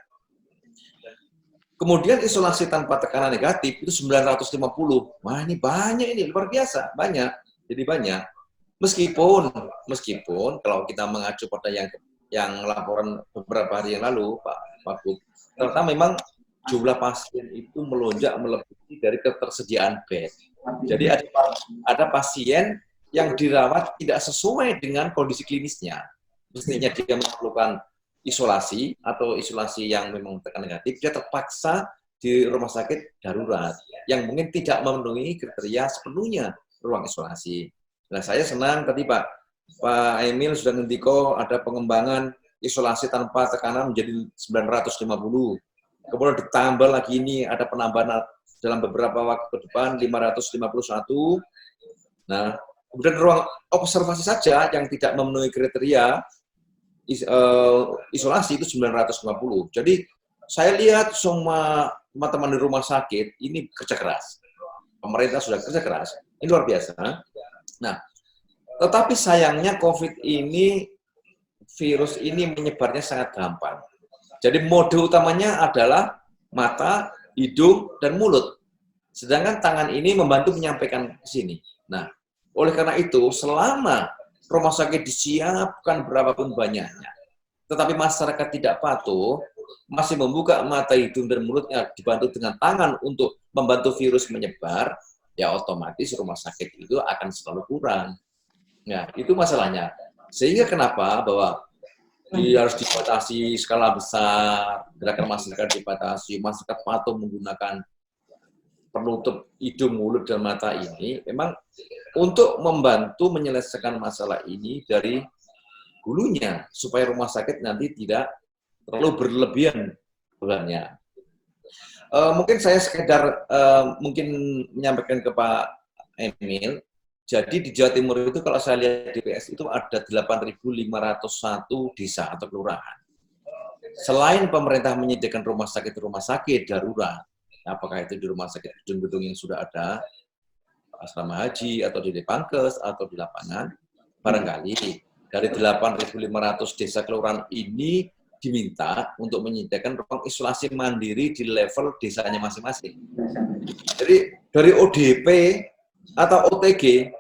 Kemudian isolasi tanpa tekanan negatif itu 950. Wah, ini banyak, ini luar biasa, banyak. Jadi banyak. Meskipun kalau kita mengacu pada yang laporan beberapa hari yang lalu, Pak Bu, ternyata memang jumlah pasien itu melonjak melebihi dari ketersediaan bed. Jadi ada pasien yang dirawat tidak sesuai dengan kondisi klinisnya. Mestinya dia memerlukan isolasi atau isolasi yang memang tekanan negatif, dia terpaksa di rumah sakit darurat yang mungkin tidak memenuhi kriteria sepenuhnya ruang isolasi. Nah, saya senang tadi Pak Emil sudah ngendiko ada pengembangan isolasi tanpa tekanan menjadi 950. Kemudian ditambah lagi ini ada penambahan dalam beberapa waktu ke depan 551. Nah, kemudian ruang observasi saja yang tidak memenuhi kriteria isolasi itu 950. Jadi saya lihat semua teman-teman di rumah sakit ini kerja keras. Pemerintah sudah kerja keras. Ini luar biasa. Nah, tetapi sayangnya COVID ini, virus ini menyebarnya sangat gampang. Jadi mode utamanya adalah mata, hidung, dan mulut. Sedangkan tangan ini membantu menyampaikan ke sini. Nah, oleh karena itu, selama rumah sakit disiapkan berapapun banyaknya, tetapi masyarakat tidak patuh, masih membuka mata, hidung, dan mulutnya dibantu dengan tangan untuk membantu virus menyebar, ya otomatis rumah sakit itu akan selalu kurang. Nah, itu masalahnya. Sehingga kenapa bahwa harus dibatasi skala besar, gerakan masyarakat dibatasi, masyarakat patuh menggunakan penutup hidung, mulut, dan mata ini, memang untuk membantu menyelesaikan masalah ini dari hulunya, supaya rumah sakit nanti tidak terlalu berlebihan bebannya. Mungkin saya sekedar mungkin menyampaikan ke Pak Emil. Jadi di Jawa Timur itu kalau saya lihat DPS itu ada 8.501 desa atau kelurahan. Selain pemerintah menyediakan rumah sakit darurat, apakah itu di rumah sakit gedung-gedung yang sudah ada, asrama haji atau di Depangkes atau di lapangan, barangkali dari 8.500 desa kelurahan ini diminta untuk menyediakan ruang isolasi mandiri di level desanya masing-masing. Jadi dari ODP atau OTG,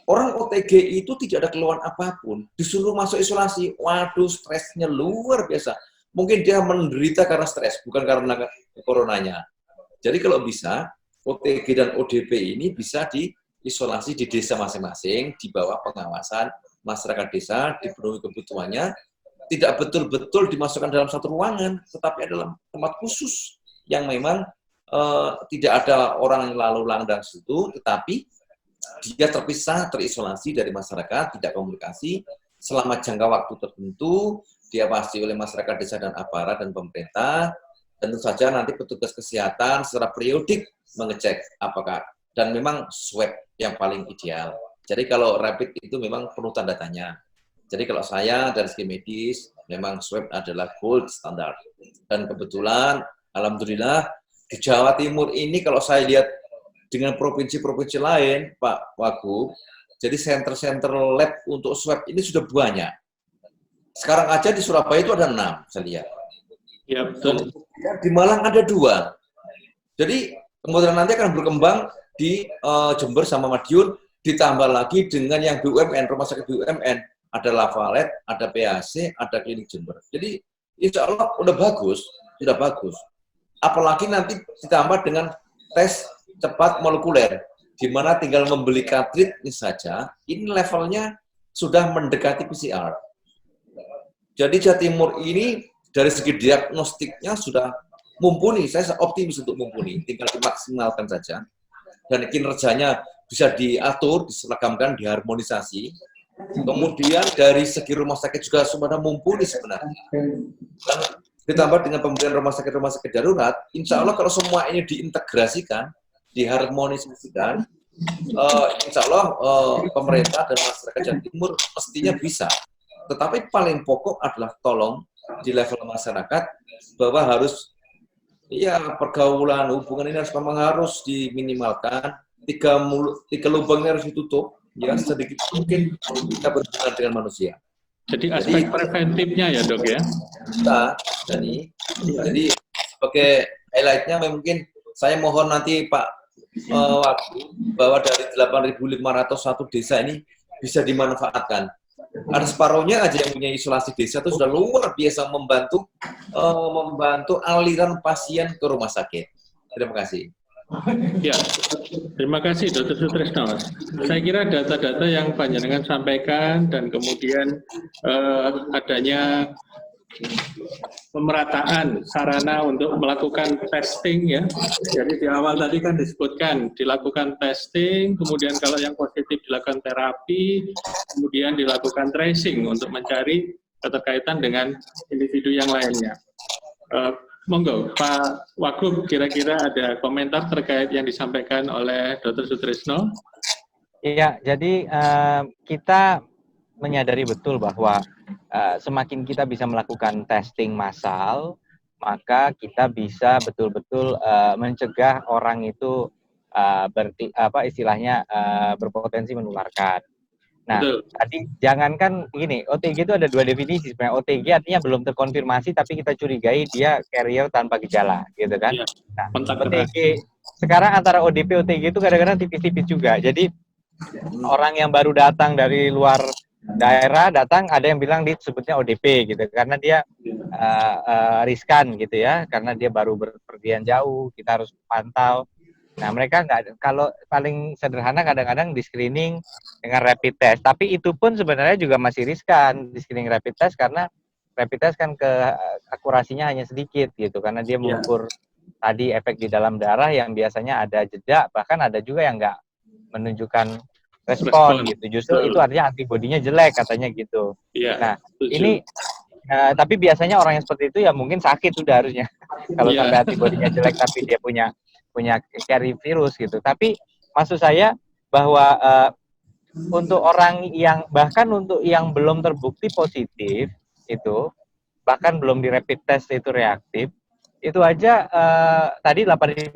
orang OTG itu tidak ada keluhan apapun, disuruh masuk isolasi, waduh stresnya luar biasa. Mungkin dia menderita karena stres, bukan karena coronanya. Jadi kalau bisa, OTG dan ODP ini bisa diisolasi di desa masing-masing, di bawah pengawasan masyarakat desa, dipenuhi kebutuhannya, tidak betul-betul dimasukkan dalam satu ruangan, tetapi adalah tempat khusus yang memang tidak ada orang yang lalu lalang dari situ, tetapi dia terpisah, terisolasi dari masyarakat, tidak komunikasi selama jangka waktu tertentu, diawasi oleh masyarakat desa dan aparat dan pemerintah. Tentu saja nanti petugas kesehatan secara periodik mengecek apakah, dan memang swab yang paling ideal. Jadi kalau rapid itu memang perlu tanda tanya. Jadi kalau saya dari segi medis, memang swab adalah gold standar. Dan kebetulan, alhamdulillah, di Jawa Timur ini kalau saya lihat dengan provinsi-provinsi lain, Pak Wagub, jadi center-center lab untuk swab ini sudah banyak. Sekarang aja di Surabaya itu ada 6, saya lihat.
Ya, betul.
Di Malang ada 2. Jadi kemudian nanti akan berkembang di Jember sama Madiun, ditambah lagi dengan yang BUMN, rumah sakit BUMN. Ada Lavalet, ada PAC, ada Klinik Jember. Jadi insya Allah sudah bagus. Apalagi nanti ditambah dengan tes cepat molekuler, di mana tinggal membeli cartridge ini saja, ini levelnya sudah mendekati PCR. Jadi Jawa Timur ini dari segi diagnostiknya sudah mumpuni, saya optimis untuk mumpuni, tinggal dimaksimalkan saja. Dan kinerjanya bisa diatur, diseragamkan, diharmonisasi. Kemudian dari segi rumah sakit juga sudah mumpuni sebenarnya. Dan ditambah dengan pemberian rumah sakit darurat, insya Allah kalau semua ini diintegrasikan, diharmonisasikan, insya Allah pemerintah dan masyarakat Jawa Timur mestinya bisa. Tetapi paling pokok adalah tolong di level masyarakat bahwa harus pergaulan hubungan ini memang harus diminimalkan, tiga lubang ini harus ditutup. Ya, sedikit mungkin kita berhubungan dengan manusia.
Jadi aspek preventifnya ya dok ya?
Jadi sebagai highlight-nya mungkin saya mohon nanti Pak bahwa dari 8.501 desa ini bisa dimanfaatkan. Ada separuhnya aja yang punya isolasi desa itu sudah luar biasa membantu aliran pasien ke rumah sakit. Terima kasih.
Ya, terima kasih Dr. Sutrisno. Saya kira data-data yang panjenengan sampaikan dan kemudian adanya pemerataan sarana untuk melakukan testing ya. Jadi di awal tadi kan disebutkan dilakukan testing, kemudian kalau yang positif dilakukan terapi, kemudian dilakukan tracing untuk mencari keterkaitan dengan individu yang lainnya. Monggo, Pak Wagub, kira-kira ada komentar terkait yang disampaikan oleh Dr. Sutrisno?
Iya, jadi kita menyadari betul bahwa semakin kita bisa melakukan testing massal, maka kita bisa betul-betul mencegah orang itu istilahnya berpotensi menularkan. Nah, tadi jangankan gini, OTG itu ada 2 definisi sebenarnya. OTG artinya belum terkonfirmasi tapi kita curigai dia carrier tanpa gejala, gitu kan?
Ya,
nah, OTG sekarang antara ODP OTG itu kadang-kadang tipis-tipis juga. Jadi orang yang baru datang dari luar daerah ada yang bilang disebutnya ODP gitu karena dia riskan gitu ya, karena dia baru berpergian jauh, kita harus pantau. Nah, mereka kalau paling sederhana kadang-kadang di screening dengan rapid test. Tapi itu pun sebenarnya juga masih riskan di screening rapid test karena rapid test kan akurasinya hanya sedikit gitu. Karena dia mengukur tadi efek di dalam darah yang biasanya ada jeda, bahkan ada juga yang nggak menunjukkan respon gitu. Justru itu artinya antibodinya jelek katanya gitu. Nah, ini tapi biasanya orang yang seperti itu ya mungkin sakit sudah harusnya. kalau
Iya.
sampai antibodinya jelek tapi dia punya carry virus gitu. Tapi maksud saya bahwa untuk orang yang bahkan untuk yang belum terbukti positif itu, bahkan belum di rapid test itu reaktif, itu aja tadi 8.000,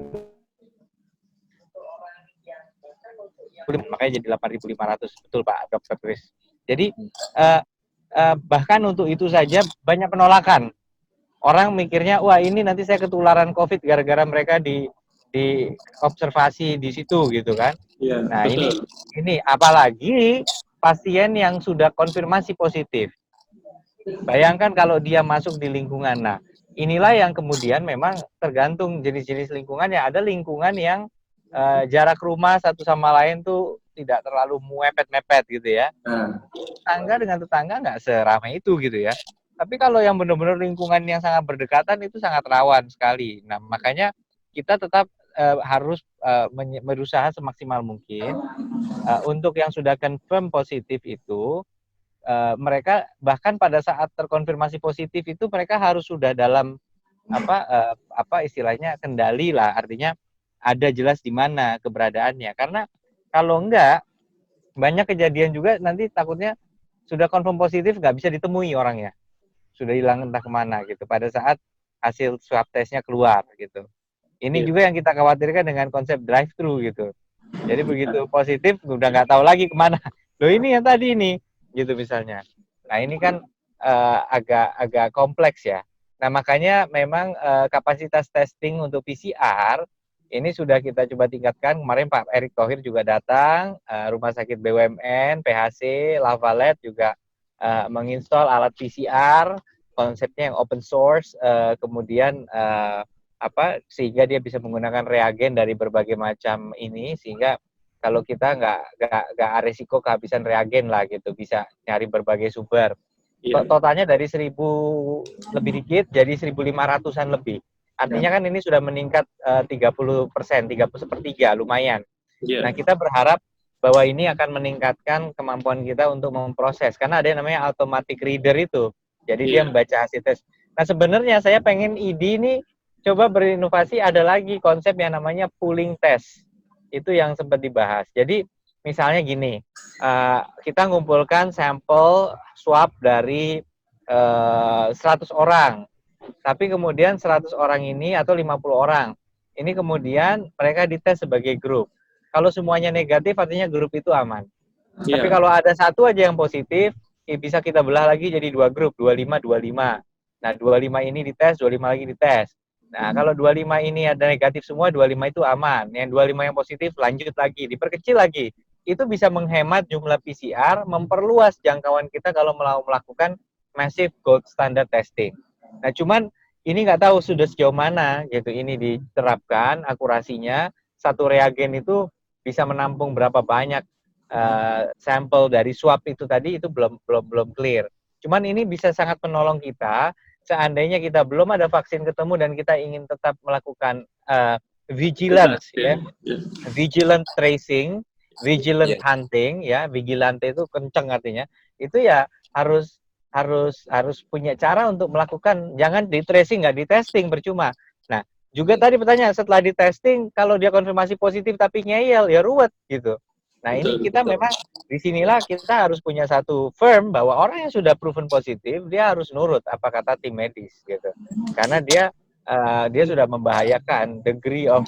makanya jadi 8.500, betul Pak Dr. Chris. Jadi bahkan untuk itu saja banyak penolakan. Orang mikirnya, wah ini nanti saya ketularan COVID gara-gara mereka di observasi di situ gitu kan.
Iya,
Nah
betul.
ini apalagi pasien yang sudah konfirmasi positif. Bayangkan kalau dia masuk di lingkungan. Nah inilah yang kemudian memang tergantung jenis-jenis lingkungannya. Ada lingkungan yang jarak rumah satu sama lain tuh tidak terlalu mepet-mepet gitu ya. Tetangga dengan tetangga nggak seramai itu gitu ya. Tapi kalau yang benar-benar lingkungan yang sangat berdekatan itu sangat rawan sekali. Nah makanya kita tetap harus berusaha semaksimal mungkin untuk yang sudah confirm positif itu, mereka bahkan pada saat terkonfirmasi positif itu mereka harus sudah dalam apa istilahnya kendali lah, artinya ada jelas di mana keberadaannya. Karena kalau enggak, banyak kejadian juga nanti takutnya sudah confirm positif nggak bisa ditemui orangnya, sudah hilang entah kemana gitu pada saat hasil swab testnya keluar gitu. Ini juga yang kita khawatirkan dengan konsep drive-thru gitu. Jadi begitu positif udah nggak tahu lagi kemana. Loh ini yang tadi ini gitu misalnya. Nah ini kan agak kompleks ya. Nah makanya memang kapasitas testing untuk PCR ini sudah kita coba tingkatkan. Kemarin Pak Erick Thohir juga datang, Rumah Sakit BUMN, PHC, Lavalet juga menginstall alat PCR, konsepnya yang open source, kemudian sehingga dia bisa menggunakan reagen dari berbagai macam ini, sehingga kalau kita nggak resiko kehabisan reagen lah gitu, bisa nyari berbagai sumber. Totalnya dari 1.000 lebih dikit jadi 1.500-an lebih. Artinya kan ini sudah meningkat 30%, 30%, lumayan. Nah kita berharap bahwa ini akan meningkatkan kemampuan kita untuk memproses, karena ada yang namanya automatic reader itu. Jadi dia membaca hasil tes. Nah sebenarnya saya pengen ID ini coba berinovasi, ada lagi konsep yang namanya pooling test. Itu yang sempat dibahas. Jadi misalnya gini, kita ngumpulkan sampel swab dari 100 orang. Tapi kemudian 100 orang ini atau 50 orang, ini kemudian mereka dites sebagai grup. Kalau semuanya negatif artinya grup itu aman. Tapi kalau ada satu aja yang positif, bisa kita belah lagi jadi 2 grup, 25-25. Nah 25 ini dites, 25 lagi dites. Nah kalau 25 ini ada negatif semua, 25 itu aman. Yang 25 yang positif lanjut lagi, diperkecil lagi. Itu bisa menghemat jumlah PCR, memperluas jangkauan kita kalau mau melakukan massive gold standard testing. Nah, cuman ini nggak tahu sudah sejauh mana gitu ini diterapkan akurasinya. Satu reagen itu bisa menampung berapa banyak sampel dari swab itu tadi, itu belum clear. Cuman ini bisa sangat menolong kita seandainya kita belum ada vaksin ketemu dan kita ingin tetap melakukan vigilance ya. Vigilant tracing, vigilant hunting ya, vigilante itu kenceng artinya. Itu ya harus punya cara untuk melakukan, jangan di tracing nggak di testing percuma. Nah juga tadi pertanyaan, setelah di testing kalau dia konfirmasi positif tapi ngeyel ya ruwet gitu. Nah ini kita memang disinilah kita harus punya satu firm bahwa orang yang sudah proven positif dia harus nurut apa kata tim medis gitu, karena dia sudah membahayakan, degree of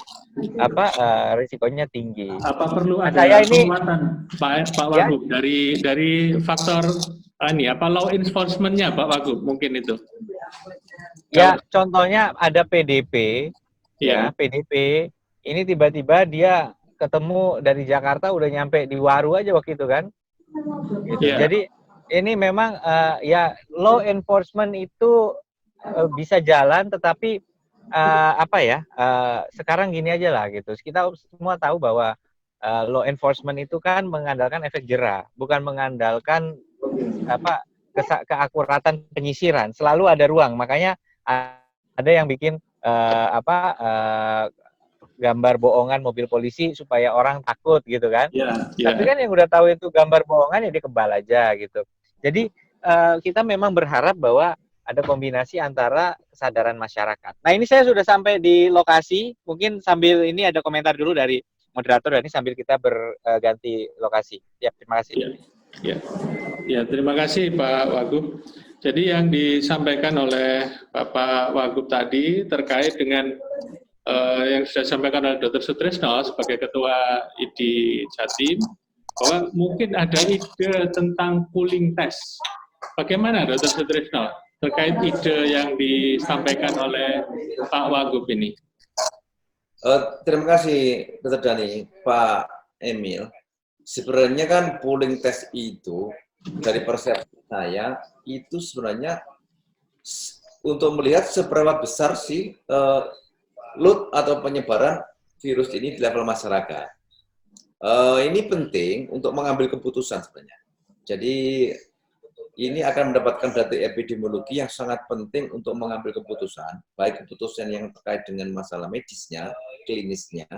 risikonya tinggi.
Apa perlu ada penguatan Pak Wagub dari faktor law enforcement-nya Pak Wagub mungkin itu?
Ya contohnya ada PDP, PDP ini tiba-tiba dia ketemu dari Jakarta udah nyampe di Waru aja waktu itu kan. Gitu. Jadi ini memang law enforcement itu bisa jalan, tetapi sekarang gini aja lah gitu. Kita semua tahu bahwa law enforcement itu kan mengandalkan efek jera, bukan mengandalkan keakuratan penyisiran. Selalu ada ruang. Makanya ada yang bikin gambar bohongan mobil polisi supaya orang takut gitu kan. Tapi kan yang udah tahu itu gambar bohongan ya dia kebal aja gitu. Jadi kita memang berharap bahwa ada kombinasi antara kesadaran masyarakat. Nah, ini saya sudah sampai di lokasi, mungkin sambil ini ada komentar dulu dari moderator, dan ini sambil kita berganti lokasi. Ya, terima kasih.
Ya, terima kasih Pak Wagub. Jadi yang disampaikan oleh Bapak Wagub tadi terkait dengan yang sudah disampaikan oleh Dr. Sutrisno sebagai Ketua ID Jatim, bahwa mungkin ada ide tentang pooling test. Bagaimana Dr. Sutrisno terkait ide yang disampaikan oleh Pak Wagub ini?
Terima kasih Dr. Dhani, Pak Emil. Sebenarnya kan pooling test itu dari persepsi saya itu sebenarnya untuk melihat seberapa besar sih load atau penyebaran virus ini di level masyarakat. Ini penting untuk mengambil keputusan sebenarnya. Jadi ini akan mendapatkan data epidemiologi yang sangat penting untuk mengambil keputusan, baik keputusan yang terkait dengan masalah medisnya, klinisnya,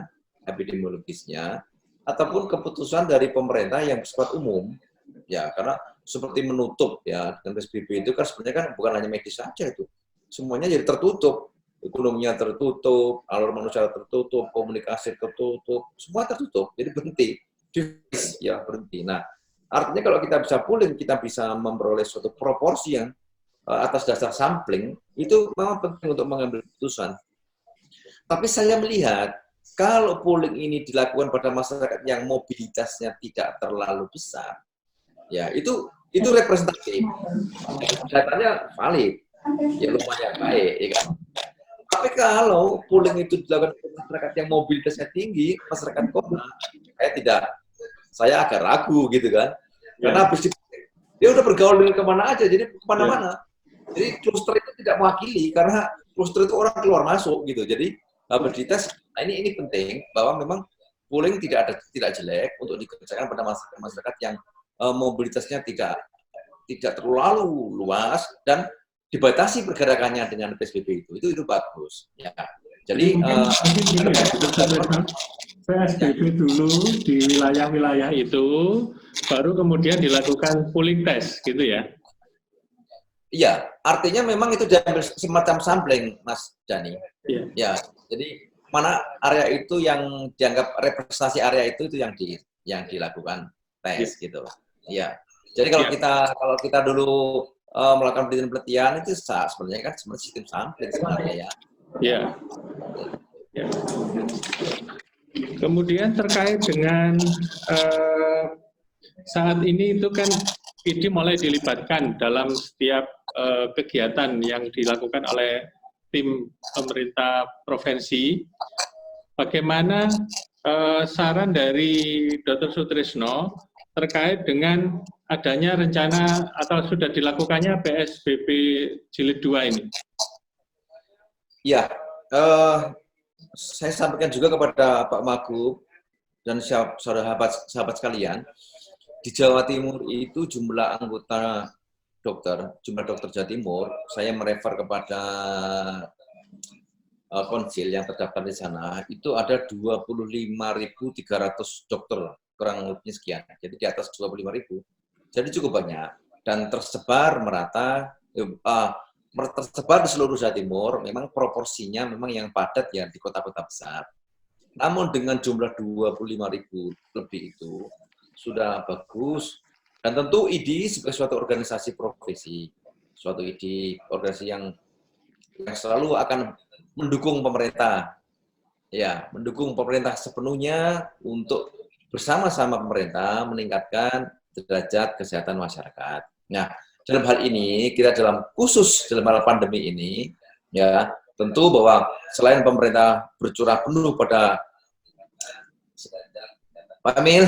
epidemiologisnya, ataupun keputusan dari pemerintah yang bersifat umum. Ya, karena seperti menutup ya dengan PSBB itu kan sebenarnya kan bukan hanya medis saja itu, semuanya jadi tertutup, ekonominya tertutup, alur manusia tertutup, komunikasi tertutup, semua tertutup, jadi berhenti, ya berhenti. Nah, artinya kalau kita bisa pooling, kita bisa memperoleh suatu proporsi yang atas dasar sampling, itu memang penting untuk mengambil keputusan. Tapi saya melihat, kalau pooling ini dilakukan pada masyarakat yang mobilitasnya tidak terlalu besar, ya itu representatif, datanya valid, ya lumayan baik, ya kan. Tapi kalau pooling itu dilakukan pada masyarakat yang mobilitasnya tinggi, masyarakat kota, saya agak ragu gitu kan, karena habis dia udah bergaul dengan kemana aja, jadi kemana-mana. Jadi kluster itu tidak mewakili, karena kluster itu orang keluar masuk gitu. Jadi habis dites, nah ini penting bahwa memang pooling tidak jelek untuk dikerjakan pada masyarakat yang mobilitasnya tidak terlalu luas dan dibatasi pergerakannya dengan PSBB itu bagus. Ya. Jadi
PSBB dulu di wilayah-wilayah itu, baru kemudian dilakukan pooling test, gitu ya?
Iya, artinya memang itu diambil semacam sampling, Mas Dhani.
Iya.
Ya, jadi mana area itu yang dianggap representasi area itu yang dilakukan tes gitu. Iya. Jadi kalau kita dulu melakukan penelitian itu sebenarnya kan sistem sampling sebenarnya ya.
Iya. Ya. Kemudian terkait dengan saat ini itu kan ID mulai dilibatkan dalam setiap kegiatan yang dilakukan oleh tim pemerintah provinsi. Bagaimana saran dari Dr. Sutrisno terkait dengan adanya rencana atau sudah dilakukannya PSBB jilid 2 ini?
Ya, saya sampaikan juga kepada Pak Wagub dan sahabat sekalian, di Jawa Timur itu jumlah anggota jumlah dokter Jawa Timur, saya merefer kepada konsil yang terdaftar di sana, itu ada 25.300 dokter, kurang lebih sekian. Jadi di atas 25.000. Jadi cukup banyak. Dan tersebar merata, tersebar di seluruh Jawa Timur, memang proporsinya memang yang padat ya di kota-kota besar. Namun dengan jumlah 25.000 lebih itu, sudah bagus. Dan tentu ID sebagai suatu organisasi profesi, suatu ID, organisasi yang selalu akan mendukung pemerintah. Ya, mendukung pemerintah sepenuhnya untuk bersama-sama pemerintah meningkatkan derajat kesehatan masyarakat. Nah, dalam hal ini, kita dalam hal pandemi ini, ya tentu bahwa selain pemerintah bercurah penuh pada Pak Emil,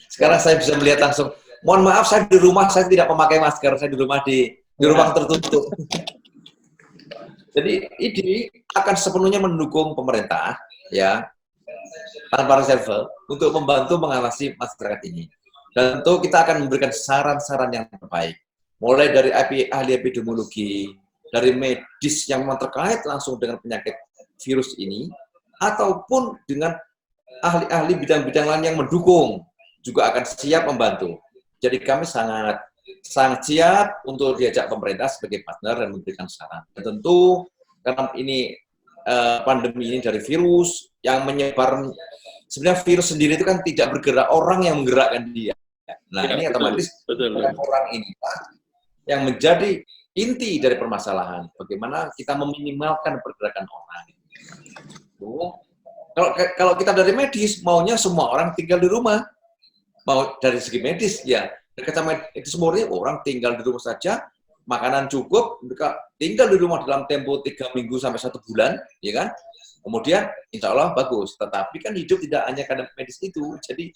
sekarang saya bisa melihat langsung. Mohon maaf, saya di rumah, saya tidak memakai masker, saya di rumah di ruang tertutup. Jadi ini akan sepenuhnya mendukung pemerintah, ya, tanpa reserve untuk membantu mengawasi masyarakat ini. Dan tentu kita akan memberikan saran-saran yang terbaik, mulai dari ahli epidemiologi, dari medis yang memang terkait langsung dengan penyakit virus ini, ataupun dengan ahli-ahli bidang-bidang lain yang mendukung juga akan siap membantu. Jadi kami sangat sangat siap untuk diajak pemerintah sebagai partner dan memberikan saran. Dan tentu karena ini pandemi ini dari virus yang menyebar, sebenarnya virus sendiri itu kan tidak bergerak, orang yang menggerakkan dia. Nah,
Ya,
ini
betul,
otomatis
betul.
orang ini yang menjadi inti dari permasalahan. Bagaimana kita meminimalkan pergerakan orang. Kalau kita dari medis, maunya semua orang tinggal di rumah. Mau dari segi medis, ya. Kata medis murni, orang tinggal di rumah saja, makanan cukup, mereka tinggal di rumah dalam tempo 3 minggu sampai 1 bulan, ya kan? Kemudian, insya Allah bagus. Tetapi kan hidup tidak hanya karena medis itu, jadi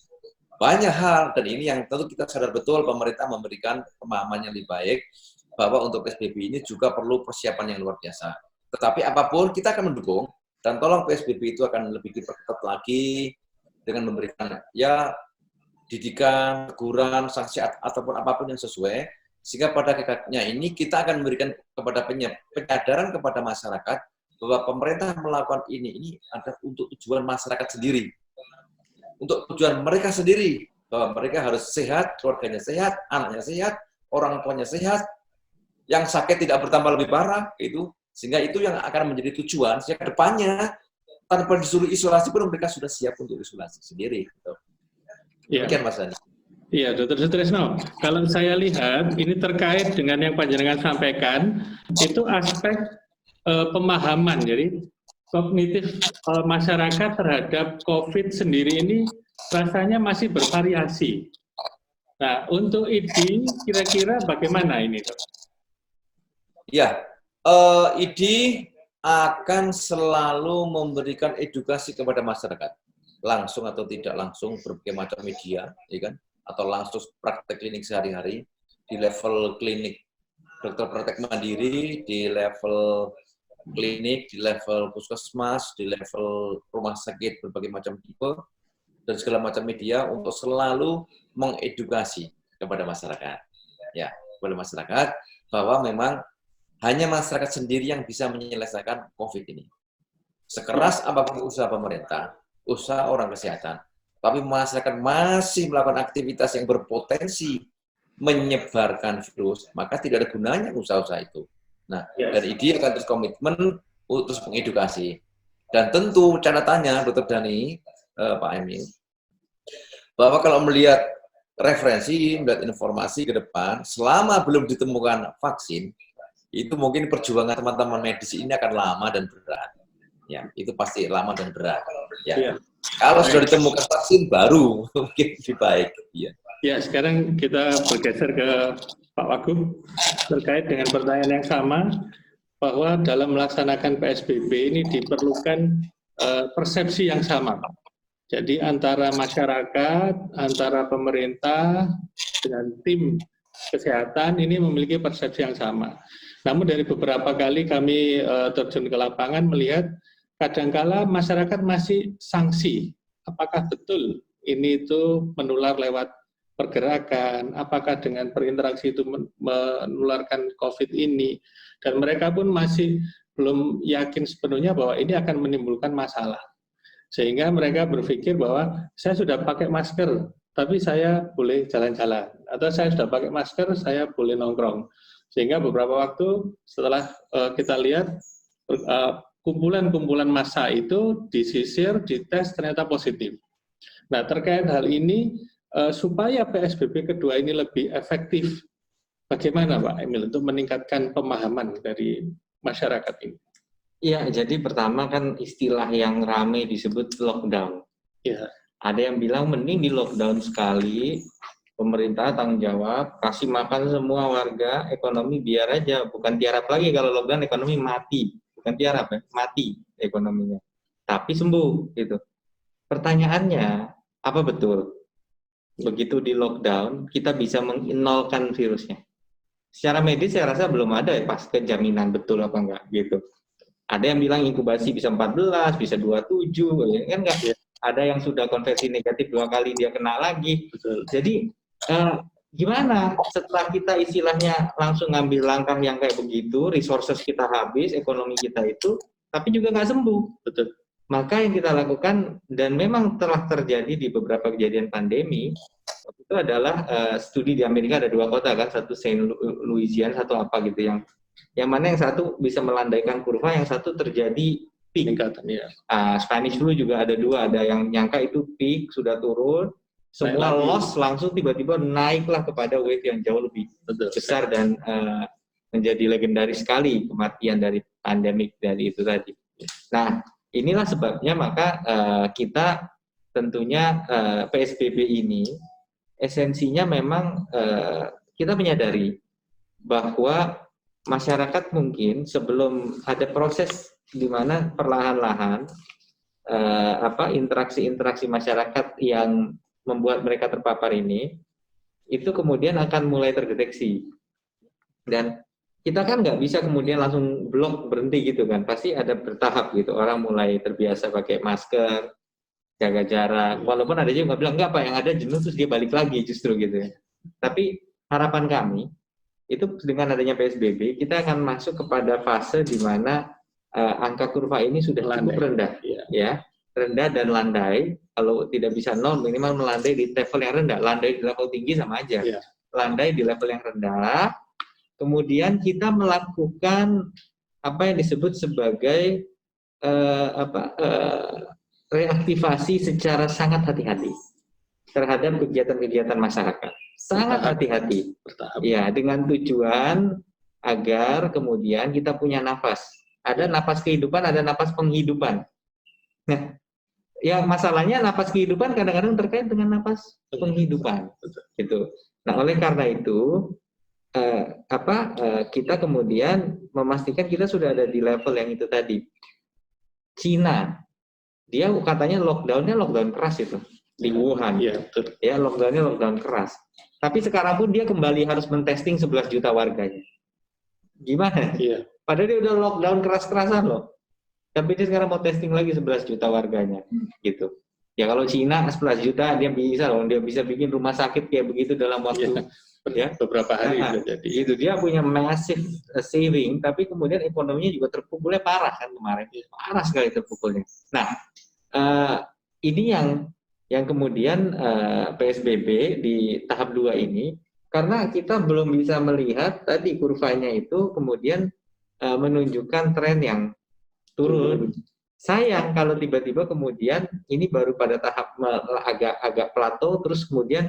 banyak hal. Dan ini yang tentu kita sadar betul, pemerintah memberikan pemahaman yang lebih baik, bahwa untuk PSBB ini juga perlu persiapan yang luar biasa. Tetapi apapun, kita akan mendukung, dan tolong PSBB itu akan lebih diperketat lagi, dengan memberikan, ya, didikan, teguran, sanksi, ataupun apapun yang sesuai, sehingga pada hakikatnya ini kita akan memberikan kepada penyadaran kepada masyarakat bahwa pemerintah melakukan ini ada untuk tujuan masyarakat sendiri, untuk tujuan mereka sendiri, bahwa mereka harus sehat, keluarganya sehat, anaknya sehat, orang tuanya sehat, yang sakit tidak bertambah lebih parah, itu sehingga itu yang akan menjadi tujuan. Sehingga kedepannya tanpa disuruh isolasi pun mereka sudah siap untuk isolasi sendiri. Gitu.
Ya.
Demikian Mas Dani.
Iya, Dr. Sutrisno. Kalau saya lihat ini terkait dengan yang panjenengan sampaikan, itu aspek pemahaman. Jadi kognitif masyarakat terhadap COVID sendiri ini rasanya masih bervariasi. Nah, untuk ID kira-kira bagaimana ini, Dok?
Ya, ID akan selalu memberikan edukasi kepada masyarakat, langsung atau tidak langsung, berbagai macam media, ya kan? Atau langsung praktek klinik sehari-hari, di level klinik dokter praktek mandiri, di level klinik, di level puskesmas, di level rumah sakit berbagai macam tipe, dan segala macam media untuk selalu mengedukasi kepada masyarakat. Ya, kepada masyarakat bahwa memang hanya masyarakat sendiri yang bisa menyelesaikan COVID ini. Sekeras apapun usaha pemerintah, usaha orang kesehatan, tapi masyarakat masih melakukan aktivitas yang berpotensi menyebarkan virus, maka tidak ada gunanya usaha-usaha itu. Nah, dan ID akan terus komitmen untuk mengedukasi. Dan tentu catatannya, Dr. Dhani, Pak Emil, bahwa kalau melihat referensi, melihat informasi ke depan, selama belum ditemukan vaksin, itu mungkin perjuangan teman-teman medis ini akan lama dan berat. Ya, itu pasti lama dan berat. Ya. Kalau sudah ditemukan vaksin baru mungkin lebih baik. Ya.
Ya, sekarang kita bergeser ke Pak Wagub terkait dengan pertanyaan yang sama, bahwa dalam melaksanakan PSBB ini diperlukan persepsi yang sama. Jadi antara masyarakat, antara pemerintah dengan tim kesehatan ini memiliki persepsi yang sama. Namun dari beberapa kali kami terjun ke lapangan melihat kadangkala masyarakat masih sanksi. Apakah betul ini itu menular lewat pergerakan, apakah dengan berinteraksi itu menularkan COVID ini, dan mereka pun masih belum yakin sepenuhnya bahwa ini akan menimbulkan masalah. Sehingga mereka berpikir bahwa saya sudah pakai masker, tapi saya boleh jalan-jalan, atau saya sudah pakai masker, saya boleh nongkrong. Sehingga beberapa waktu setelah kita lihat kumpulan-kumpulan massa itu disisir, dites, ternyata positif. Nah, terkait hal ini, supaya PSBB kedua ini lebih efektif, bagaimana Pak Emil untuk meningkatkan pemahaman dari masyarakat ini?
Iya, jadi pertama kan istilah yang ramai disebut lockdown.
Ya.
Ada yang bilang mending di lockdown sekali, pemerintah tanggung jawab, kasih makan semua warga, ekonomi biar aja, bukan tiarap lagi kalau lockdown ekonomi mati, bukan tiarap ya, mati ekonominya. Tapi sembuh gitu. Pertanyaannya, apa betul? Begitu di lockdown, kita bisa menginolkan virusnya. Secara medis saya rasa belum ada ya pas kejaminan betul apa enggak gitu. Ada yang bilang inkubasi bisa 14, bisa 27, kan enggak? Ada yang sudah konversi negatif 2 kali dia kena lagi.
Betul.
Jadi gimana setelah kita istilahnya langsung ngambil langkah yang kayak begitu, resources kita habis, ekonomi kita itu, tapi juga nggak sembuh.
Betul.
maka yang kita lakukan, dan memang telah terjadi di beberapa kejadian pandemi, itu adalah studi di Amerika, ada 2 kota kan, satu Saint Louisiana, satu apa gitu, yang mana yang satu bisa melandaikan kurva, yang satu terjadi peak.
Peningkatan, ya.
Spanish flu juga ada 2, ada yang nyangka itu peak, sudah turun, semua
Naik lagi.
loss langsung tiba-tiba naiklah kepada wave yang jauh lebih
Betul.
besar, dan menjadi legendaris sekali kematian dari pandemik dari itu tadi. Nah, inilah sebabnya maka kita tentunya PSBB ini esensinya memang kita menyadari bahwa masyarakat mungkin sebelum ada proses di mana perlahan-lahan interaksi-interaksi masyarakat yang membuat mereka terpapar ini itu kemudian akan mulai terdeteksi. Dan kita kan nggak bisa kemudian langsung blok berhenti gitu kan, pasti ada bertahap gitu, orang mulai terbiasa pakai masker, jaga jarak, walaupun ada juga nggak bilang nggak Pak, yang ada jenuh terus dia balik lagi justru gitu ya. Tapi harapan kami itu dengan adanya PSBB kita akan masuk kepada fase di mana angka kurva ini sudah cukup rendah, ya, rendah dan landai. Kalau tidak bisa nol, minimal melandai di level yang rendah. Landai di level tinggi sama aja, landai di level yang rendah. Kemudian kita melakukan apa yang disebut sebagai reaktivasi secara sangat hati-hati terhadap kegiatan-kegiatan masyarakat. Sangat hati-hati. Ya, dengan tujuan agar kemudian kita punya nafas. Ada nafas kehidupan, ada nafas penghidupan. Nah, ya masalahnya nafas kehidupan kadang-kadang terkait dengan nafas penghidupan. Gitu. Nah, oleh karena itu kita kemudian memastikan kita sudah ada di level yang itu tadi. Cina, dia katanya lockdown keras itu di Wuhan. Ya, lockdownnya lockdown keras. Tapi sekarang pun dia kembali harus mentesting 11 juta warganya. Gimana? Padahal dia udah lockdown keras-kerasan loh. Tapi dia sekarang mau testing lagi 11 juta warganya, gitu. Ya kalau Cina 11 juta dia bisa loh, dia bisa bikin rumah sakit kayak begitu dalam waktu
beberapa hari jadi.
Itu dia punya massive saving, tapi kemudian ekonominya juga terpukulnya parah kan kemarin, parah sekali terpukulnya. Nah, ini yang kemudian PSBB di tahap 2 ini, karena kita belum bisa melihat tadi kurvanya itu kemudian menunjukkan tren yang turun. Sayang kalau tiba-tiba kemudian ini baru pada tahap agak plateau, terus kemudian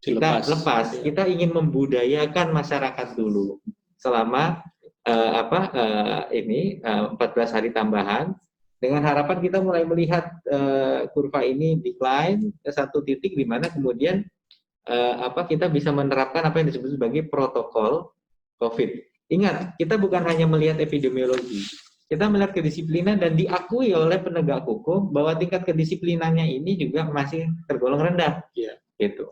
kita lepas. Kita ingin membudayakan masyarakat dulu selama 14 hari tambahan, dengan harapan kita mulai melihat kurva ini decline ke satu titik di mana kemudian kita bisa menerapkan apa yang disebut sebagai protokol COVID. Ingat, kita bukan hanya melihat epidemiologi, kita melihat kedisiplinan, dan diakui oleh penegak hukum bahwa tingkat kedisiplinannya ini juga masih tergolong rendah. Gitu.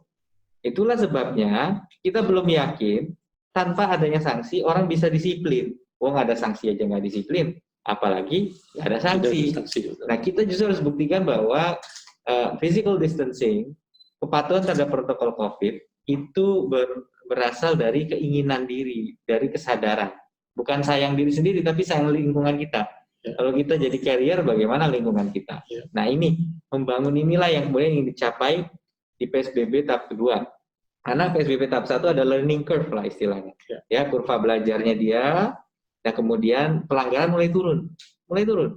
Itulah sebabnya kita belum yakin tanpa adanya sanksi orang bisa disiplin. Nggak ada sanksi aja nggak disiplin, apalagi nggak ada sanksi. Nah, kita justru harus buktikan bahwa physical distancing, kepatuhan terhadap protokol COVID itu berasal dari keinginan diri, dari kesadaran. Bukan sayang diri sendiri, tapi sayang lingkungan kita. Kalau kita jadi carrier, bagaimana lingkungan kita? Nah, ini membangun inilah yang kemudian ingin dicapai di PSBB tahap kedua. Karena PSBB tahap 1 ada learning curve lah istilahnya. Ya, kurva belajarnya dia, dan kemudian pelanggaran mulai turun.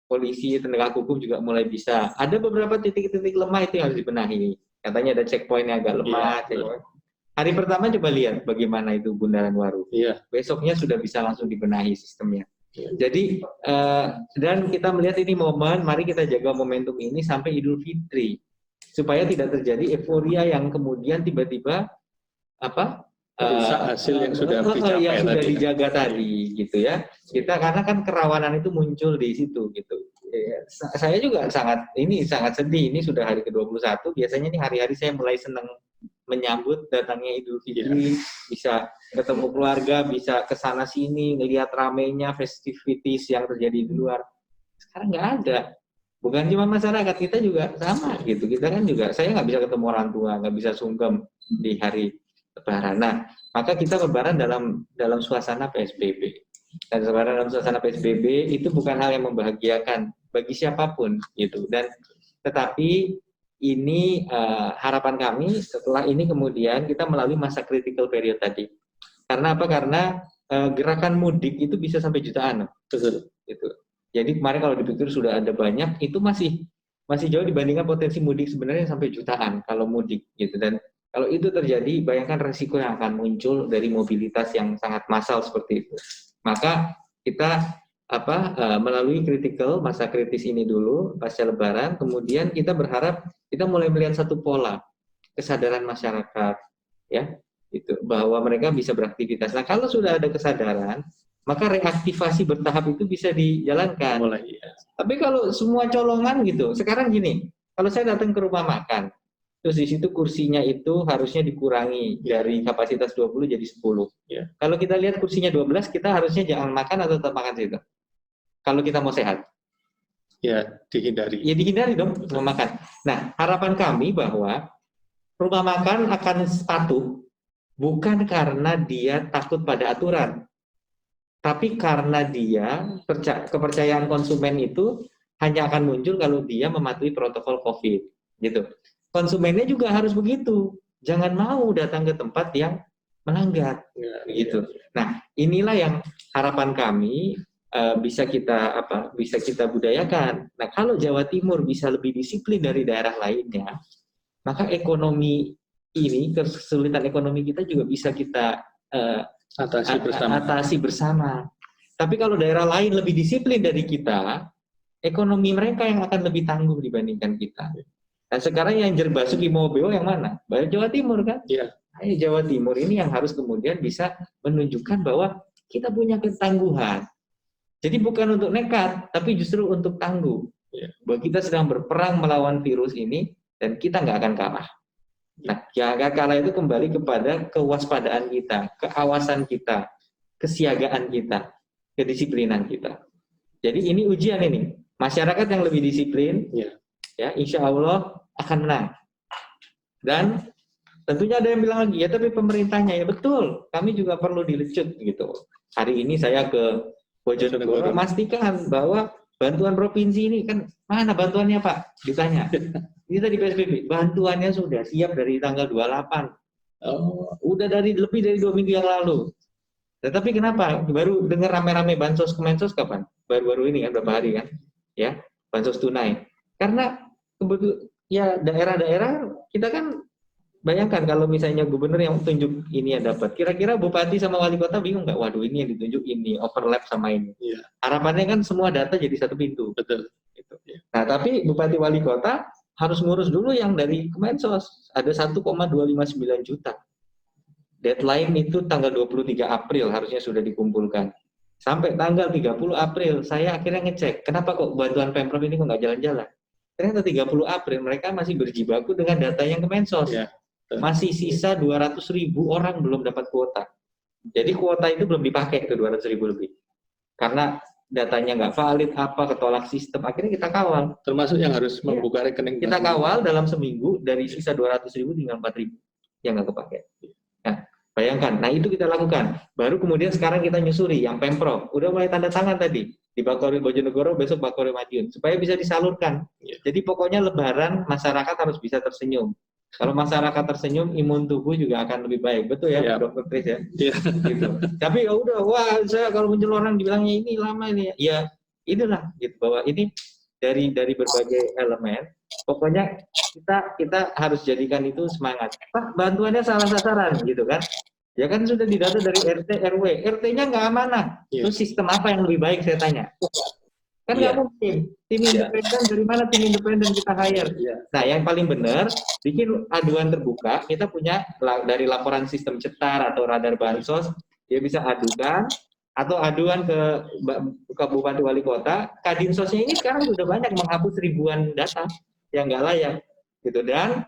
Polisi, penegak hukum juga mulai bisa. Ada beberapa titik-titik lemah itu yang harus dibenahi. Katanya ada checkpoint yang agak lemah. Hari pertama coba lihat bagaimana itu Bundaran Waru. Besoknya sudah bisa langsung dibenahi sistemnya. Jadi dan kita melihat ini momen, mari kita jaga momentum ini sampai Idul Fitri supaya tidak terjadi euforia yang kemudian tiba-tiba
hasil yang sudah
dijaga tadi gitu ya. Kita karena kan kerawanan itu muncul di situ gitu. Saya juga sangat sedih, ini sudah hari ke-21, biasanya ini hari-hari saya mulai senang menyambut datangnya Idul Fitri, bisa ketemu keluarga, bisa kesana sini, ngelihat ramainya festivities yang terjadi di luar. Sekarang nggak ada. Bukan cuma masyarakat, kita juga sama gitu. Kita kan juga, saya nggak bisa ketemu orang tua, nggak bisa sungkem di hari Lebaran. Nah, maka kita Lebaran dalam suasana PSBB. Dan Lebaran dalam suasana PSBB itu bukan hal yang membahagiakan bagi siapapun gitu. Dan tetapi ini harapan kami setelah ini kemudian kita melalui masa critical period tadi. Karena apa? Karena gerakan mudik itu bisa sampai jutaan. Betul. Gitu. Jadi kemarin kalau dipikir sudah ada banyak, itu masih jauh dibandingkan potensi mudik sebenarnya sampai jutaan kalau mudik gitu. Dan kalau itu terjadi, bayangkan resiko yang akan muncul dari mobilitas yang sangat massal seperti itu. Maka kita melalui masa kritis ini dulu pasca Lebaran, kemudian kita berharap kita mulai melihat satu pola kesadaran masyarakat, ya, itu bahwa mereka bisa beraktivitas. Nah, kalau sudah ada kesadaran, maka reaktivasi bertahap itu bisa dijalankan.
Mulai, ya.
Tapi kalau semua colongan gitu, sekarang gini, kalau saya datang ke rumah makan, terus di situ kursinya itu harusnya dikurangi dari kapasitas 20 jadi 10.
Ya.
Kalau kita lihat kursinya 12, kita harusnya jangan makan atau tetap makan situ. Kalau kita mau sehat.
Ya, dihindari.
Ya dihindari dong rumah makan. Nah, harapan kami bahwa rumah makan akan patuh bukan karena dia takut pada aturan, tapi karena dia kepercayaan konsumen itu hanya akan muncul kalau dia mematuhi protokol COVID, gitu. Konsumennya juga harus begitu, jangan mau datang ke tempat yang melanggar, gitu. Nah, inilah yang harapan kami bisa kita budayakan. Nah, kalau Jawa Timur bisa lebih disiplin dari daerah lainnya, maka ekonomi ini, kesulitan ekonomi kita juga bisa kita atasi bersama. Tapi kalau daerah lain lebih disiplin dari kita, ekonomi mereka yang akan lebih tangguh dibandingkan kita. Nah, sekarang yang Basuki mau beo yang mana? Jawa Timur kan?
Iya.
Nah, Jawa Timur ini yang harus kemudian bisa menunjukkan bahwa kita punya ketangguhan. Jadi bukan untuk nekat, tapi justru untuk tangguh.
Iya.
Bahwa kita sedang berperang melawan virus ini dan kita nggak akan kalah. Nah, yang akan kalah itu kembali kepada kewaspadaan kita, keawasan kita, kesiagaan kita, kedisiplinan kita. Jadi ini ujian ini. Masyarakat yang lebih disiplin, ya insya Allah akan menang. Dan tentunya ada yang bilang lagi, ya tapi pemerintahnya, ya betul, kami juga perlu dilecut gitu. Hari ini saya ke Bojonegoro memastikan bahwa bantuan provinsi ini kan mana bantuannya Pak? Ditanya. Ini tadi PSBB, bantuannya sudah siap dari tanggal 28. Udah lebih dari 2 minggu yang lalu. Tetapi kenapa? Baru dengar rame-rame bansos Kemensos kapan? Baru-baru ini kan, berapa hari kan? Ya, bansos tunai. Karena ya daerah-daerah kita kan bayangkan kalau misalnya gubernur yang tunjuk ini yang dapat, kira-kira bupati sama wali kota bingung nggak? Waduh, ini yang ditunjuk ini overlap sama ini.
Iya.
Harapannya kan semua data jadi satu pintu.
Betul.
Gitu. Nah, tapi bupati wali kota harus ngurus dulu yang dari Kemensos. Ada 1,259 juta. Deadline itu tanggal 23 April harusnya sudah dikumpulkan. Sampai tanggal 30 April saya akhirnya ngecek, kenapa kok bantuan Pemprov ini kok nggak jalan-jalan? Ternyata 30 April mereka masih berjibaku dengan data yang Kemensos.
Ya.
Masih sisa 200.000 orang belum dapat kuota. Jadi kuota itu belum dipakai ke 200.000 lebih. Karena datanya nggak valid, ketolak sistem, akhirnya kita kawal.
Termasuk yang harus membuka rekening.
Kita kawal dalam seminggu dari sisa 200.000 tinggal 4.000 yang nggak kepakai. Nah, bayangkan, nah itu kita lakukan. Baru kemudian sekarang kita nyusuri yang Pemprov. Udah mulai tanda tangan tadi. Di Bakori Bojonegoro, besok Bakori Madiun. Supaya bisa disalurkan. Jadi pokoknya Lebaran masyarakat harus bisa tersenyum. Kalau masyarakat tersenyum, imun tubuh juga akan lebih baik. Betul ya, Dokter Tris ya?
Iya.
Gitu. Tapi ya udah, saya kalau muncul orang dibilangnya ini lama ini. Ya, inilah gitu bahwa ini dari berbagai elemen. Pokoknya kita harus jadikan itu semangat. Pak, bantuannya salah sasaran gitu kan? Ya kan sudah didata dari RT RW. RT-nya nggak amanah. Terus sistem apa yang lebih baik saya tanya? Kan nggak mungkin. Tim independen dari mana tim independen kita hire? Nah, yang paling benar bikin aduan terbuka. Kita punya dari laporan sistem cetar atau radar bansos, dia bisa adukan atau aduan ke Bupati Wali Kota. Kadinsosnya ini sekarang sudah banyak menghapus ribuan data yang nggak layak, gitu. Dan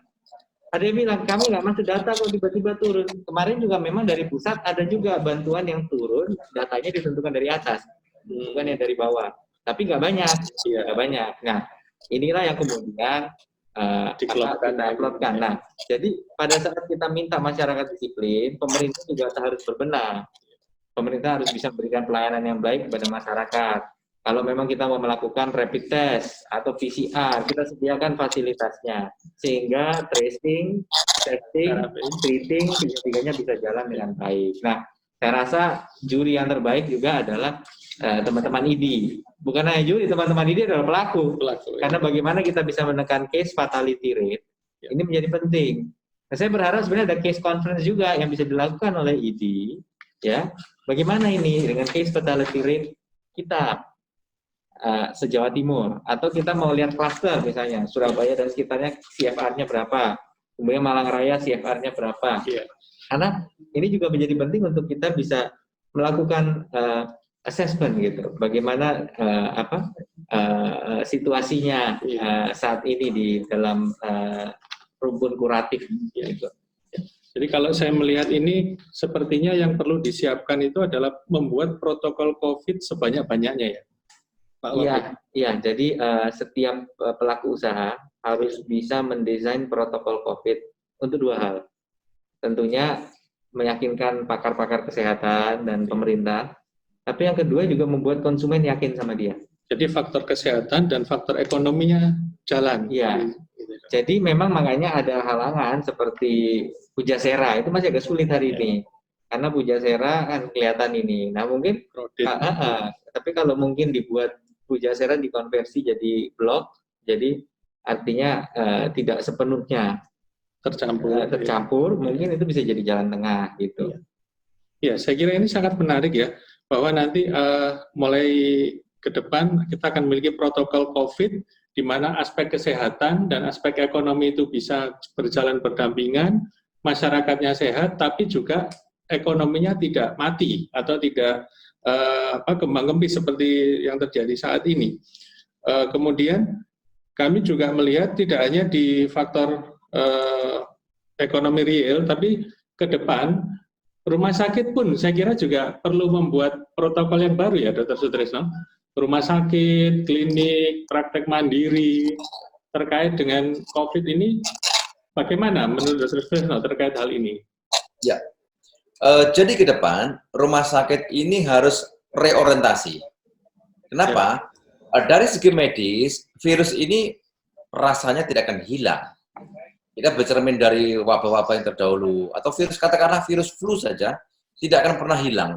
ada yang bilang kami nggak masuk data kok tiba-tiba turun. Kemarin juga memang dari pusat ada juga bantuan yang turun, datanya ditentukan dari atas, bukan yang dari bawah. Tapi nggak banyak, nggak banyak. Nah, inilah yang kemudian dikelotkan. Nah, jadi pada saat kita minta masyarakat disiplin, pemerintah juga harus berbenah. Pemerintah harus bisa memberikan pelayanan yang baik kepada masyarakat. Kalau memang kita mau melakukan rapid test atau PCR, kita sediakan fasilitasnya sehingga tracing, testing, treating tiga-tiganya bisa jalan dengan baik. Nah, saya rasa juri yang terbaik juga adalah teman-teman ID. Bukan hanya juri, teman-teman ID adalah pelaku. Karena bagaimana kita bisa menekan case fatality rate, ini menjadi penting. Nah, saya berharap sebenarnya ada case conference juga yang bisa dilakukan oleh ID, ya. Bagaimana ini dengan case fatality rate kita se-Jawa Timur, atau kita mau lihat cluster misalnya Surabaya dan sekitarnya CFR-nya berapa, kemudian Malang Raya CFR-nya berapa. Karena ini juga menjadi penting untuk kita bisa melakukan assessment gitu, bagaimana situasinya saat ini di dalam rumpun kuratif gitu.
Jadi kalau saya melihat ini, sepertinya yang perlu disiapkan itu adalah membuat protokol COVID sebanyak-banyaknya ya, Pak Wagub.
Iya. Jadi setiap pelaku usaha harus bisa mendesain protokol COVID untuk dua hal. Tentunya meyakinkan pakar-pakar kesehatan dan pemerintah, tapi yang kedua juga membuat konsumen yakin sama dia.
Jadi faktor kesehatan dan faktor ekonominya jalan.
Iya. Jadi memang makanya ada halangan seperti Pujasera itu masih agak sulit hari ini. Karena Pujasera kan kelihatan ini. Nah mungkin, tapi kalau mungkin dibuat Pujasera dikonversi jadi blok, jadi artinya tidak sepenuhnya tercampur, mungkin itu bisa jadi jalan tengah gitu.
Ya, saya kira ini sangat menarik ya, bahwa nanti mulai ke depan kita akan memiliki protokol COVID di mana aspek kesehatan dan aspek ekonomi itu bisa berjalan berdampingan, masyarakatnya sehat, tapi juga ekonominya tidak mati atau tidak kembang kempis seperti yang terjadi saat ini. Kemudian kami juga melihat tidak hanya di faktor ekonomi real, tapi ke depan rumah sakit pun saya kira juga perlu membuat protokol yang baru ya, Dr. Sutrisno. Rumah sakit, klinik, praktek mandiri terkait dengan COVID ini, bagaimana menurut Dr. Sutrisno terkait hal ini?
Ya, jadi ke depan rumah sakit ini harus reorientasi. Kenapa? Dari segi medis, virus ini rasanya tidak akan hilang. Kita bercermin dari wabah-wabah yang terdahulu, atau virus, katakanlah virus flu saja, tidak akan pernah hilang,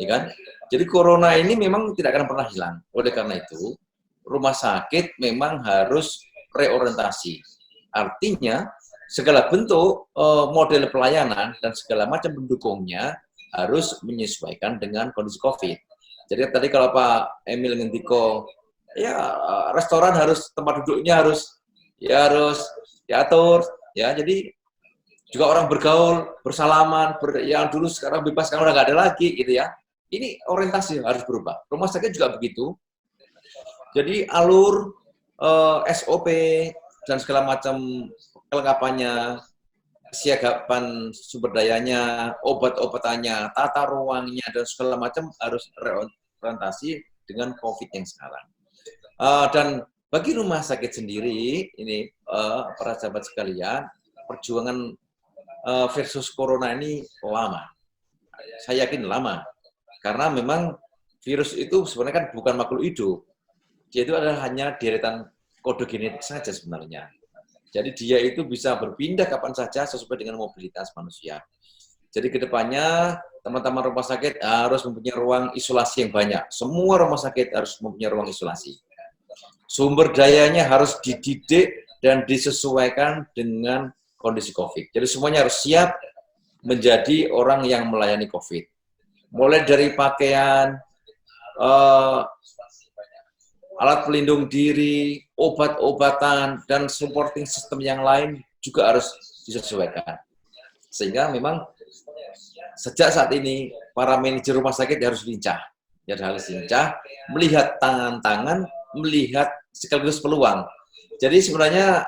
ya kan? Jadi corona ini memang tidak akan pernah hilang. Oleh karena itu, rumah sakit memang harus reorientasi. Artinya, segala bentuk model pelayanan dan segala macam pendukungnya harus menyesuaikan dengan kondisi COVID. Jadi tadi kalau Pak Emil ngendiko, ya restoran harus, tempat duduknya harus diatur, ya. Jadi juga orang bergaul, bersalaman, yang dulu sekarang bebas, sekarang udah nggak ada lagi, gitu ya. Ini orientasi harus berubah. Rumah sakit juga begitu. Jadi alur SOP dan segala macam kelengkapannya, kesiagapan sumber dayanya, obat-obatannya, tata ruangnya, dan segala macam harus reorientasi dengan COVID yang sekarang. Dan bagi rumah sakit sendiri, ini para sahabat sekalian, perjuangan versus corona ini lama. Saya yakin lama. Karena memang virus itu sebenarnya kan bukan makhluk hidup. Dia itu adalah hanya deretan kode genetik saja sebenarnya. Jadi dia itu bisa berpindah kapan saja sesuai dengan mobilitas manusia. Jadi kedepannya teman-teman rumah sakit harus mempunyai ruang isolasi yang banyak. Semua rumah sakit harus mempunyai ruang isolasi. Sumber dayanya harus dididik dan disesuaikan dengan kondisi COVID. Jadi semuanya harus siap menjadi orang yang melayani COVID. Mulai dari pakaian, alat pelindung diri, obat-obatan, dan supporting system yang lain juga harus disesuaikan. Sehingga memang sejak saat ini, para manajer rumah sakit harus lincah. Harus lincah, melihat tangan-tangan, melihat sekaligus peluang. Jadi sebenarnya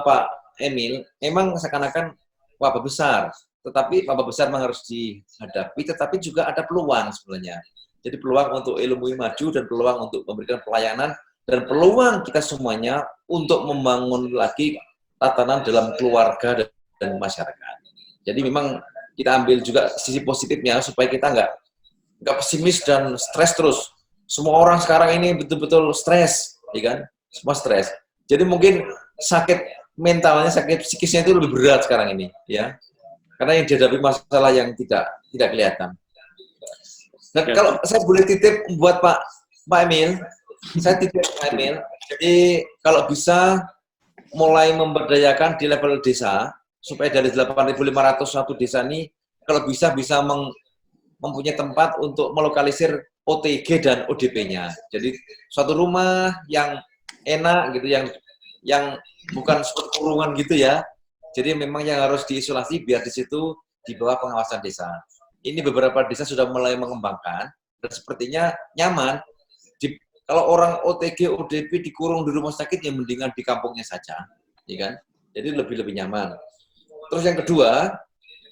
Pak Emil, memang seakan-akan wabah besar, tetapi wabah besar memang harus dihadapi, tetapi juga ada peluang sebenarnya. Jadi peluang untuk ilmu maju dan peluang untuk memberikan pelayanan dan peluang kita semuanya untuk membangun lagi tatanan dalam keluarga dan masyarakat. Jadi memang kita ambil juga sisi positifnya supaya kita nggak pesimis dan stres terus. semua orang sekarang ini betul-betul stres, ya kan? Semua stres. Jadi mungkin sakit mentalnya, sakit psikisnya itu lebih berat sekarang ini, ya. Karena yang dihadapi masalah yang tidak kelihatan. Dan kalau saya boleh titip buat Pak Emil, saya titip Pak Emil. Jadi kalau bisa mulai memberdayakan di level desa, supaya dari 8.500 satu desa ini, kalau bisa mempunyai tempat untuk melokalisir OTG dan ODP-nya. Jadi suatu rumah yang enak gitu, yang bukan suatu kurungan gitu ya. Jadi memang yang harus diisolasi biar di situ di bawah pengawasan desa. Ini beberapa desa sudah mulai mengembangkan dan sepertinya nyaman. Kalau orang OTG, ODP dikurung di rumah sakit, ya mendingan di kampungnya saja, ya kan? Jadi lebih nyaman. Terus yang kedua,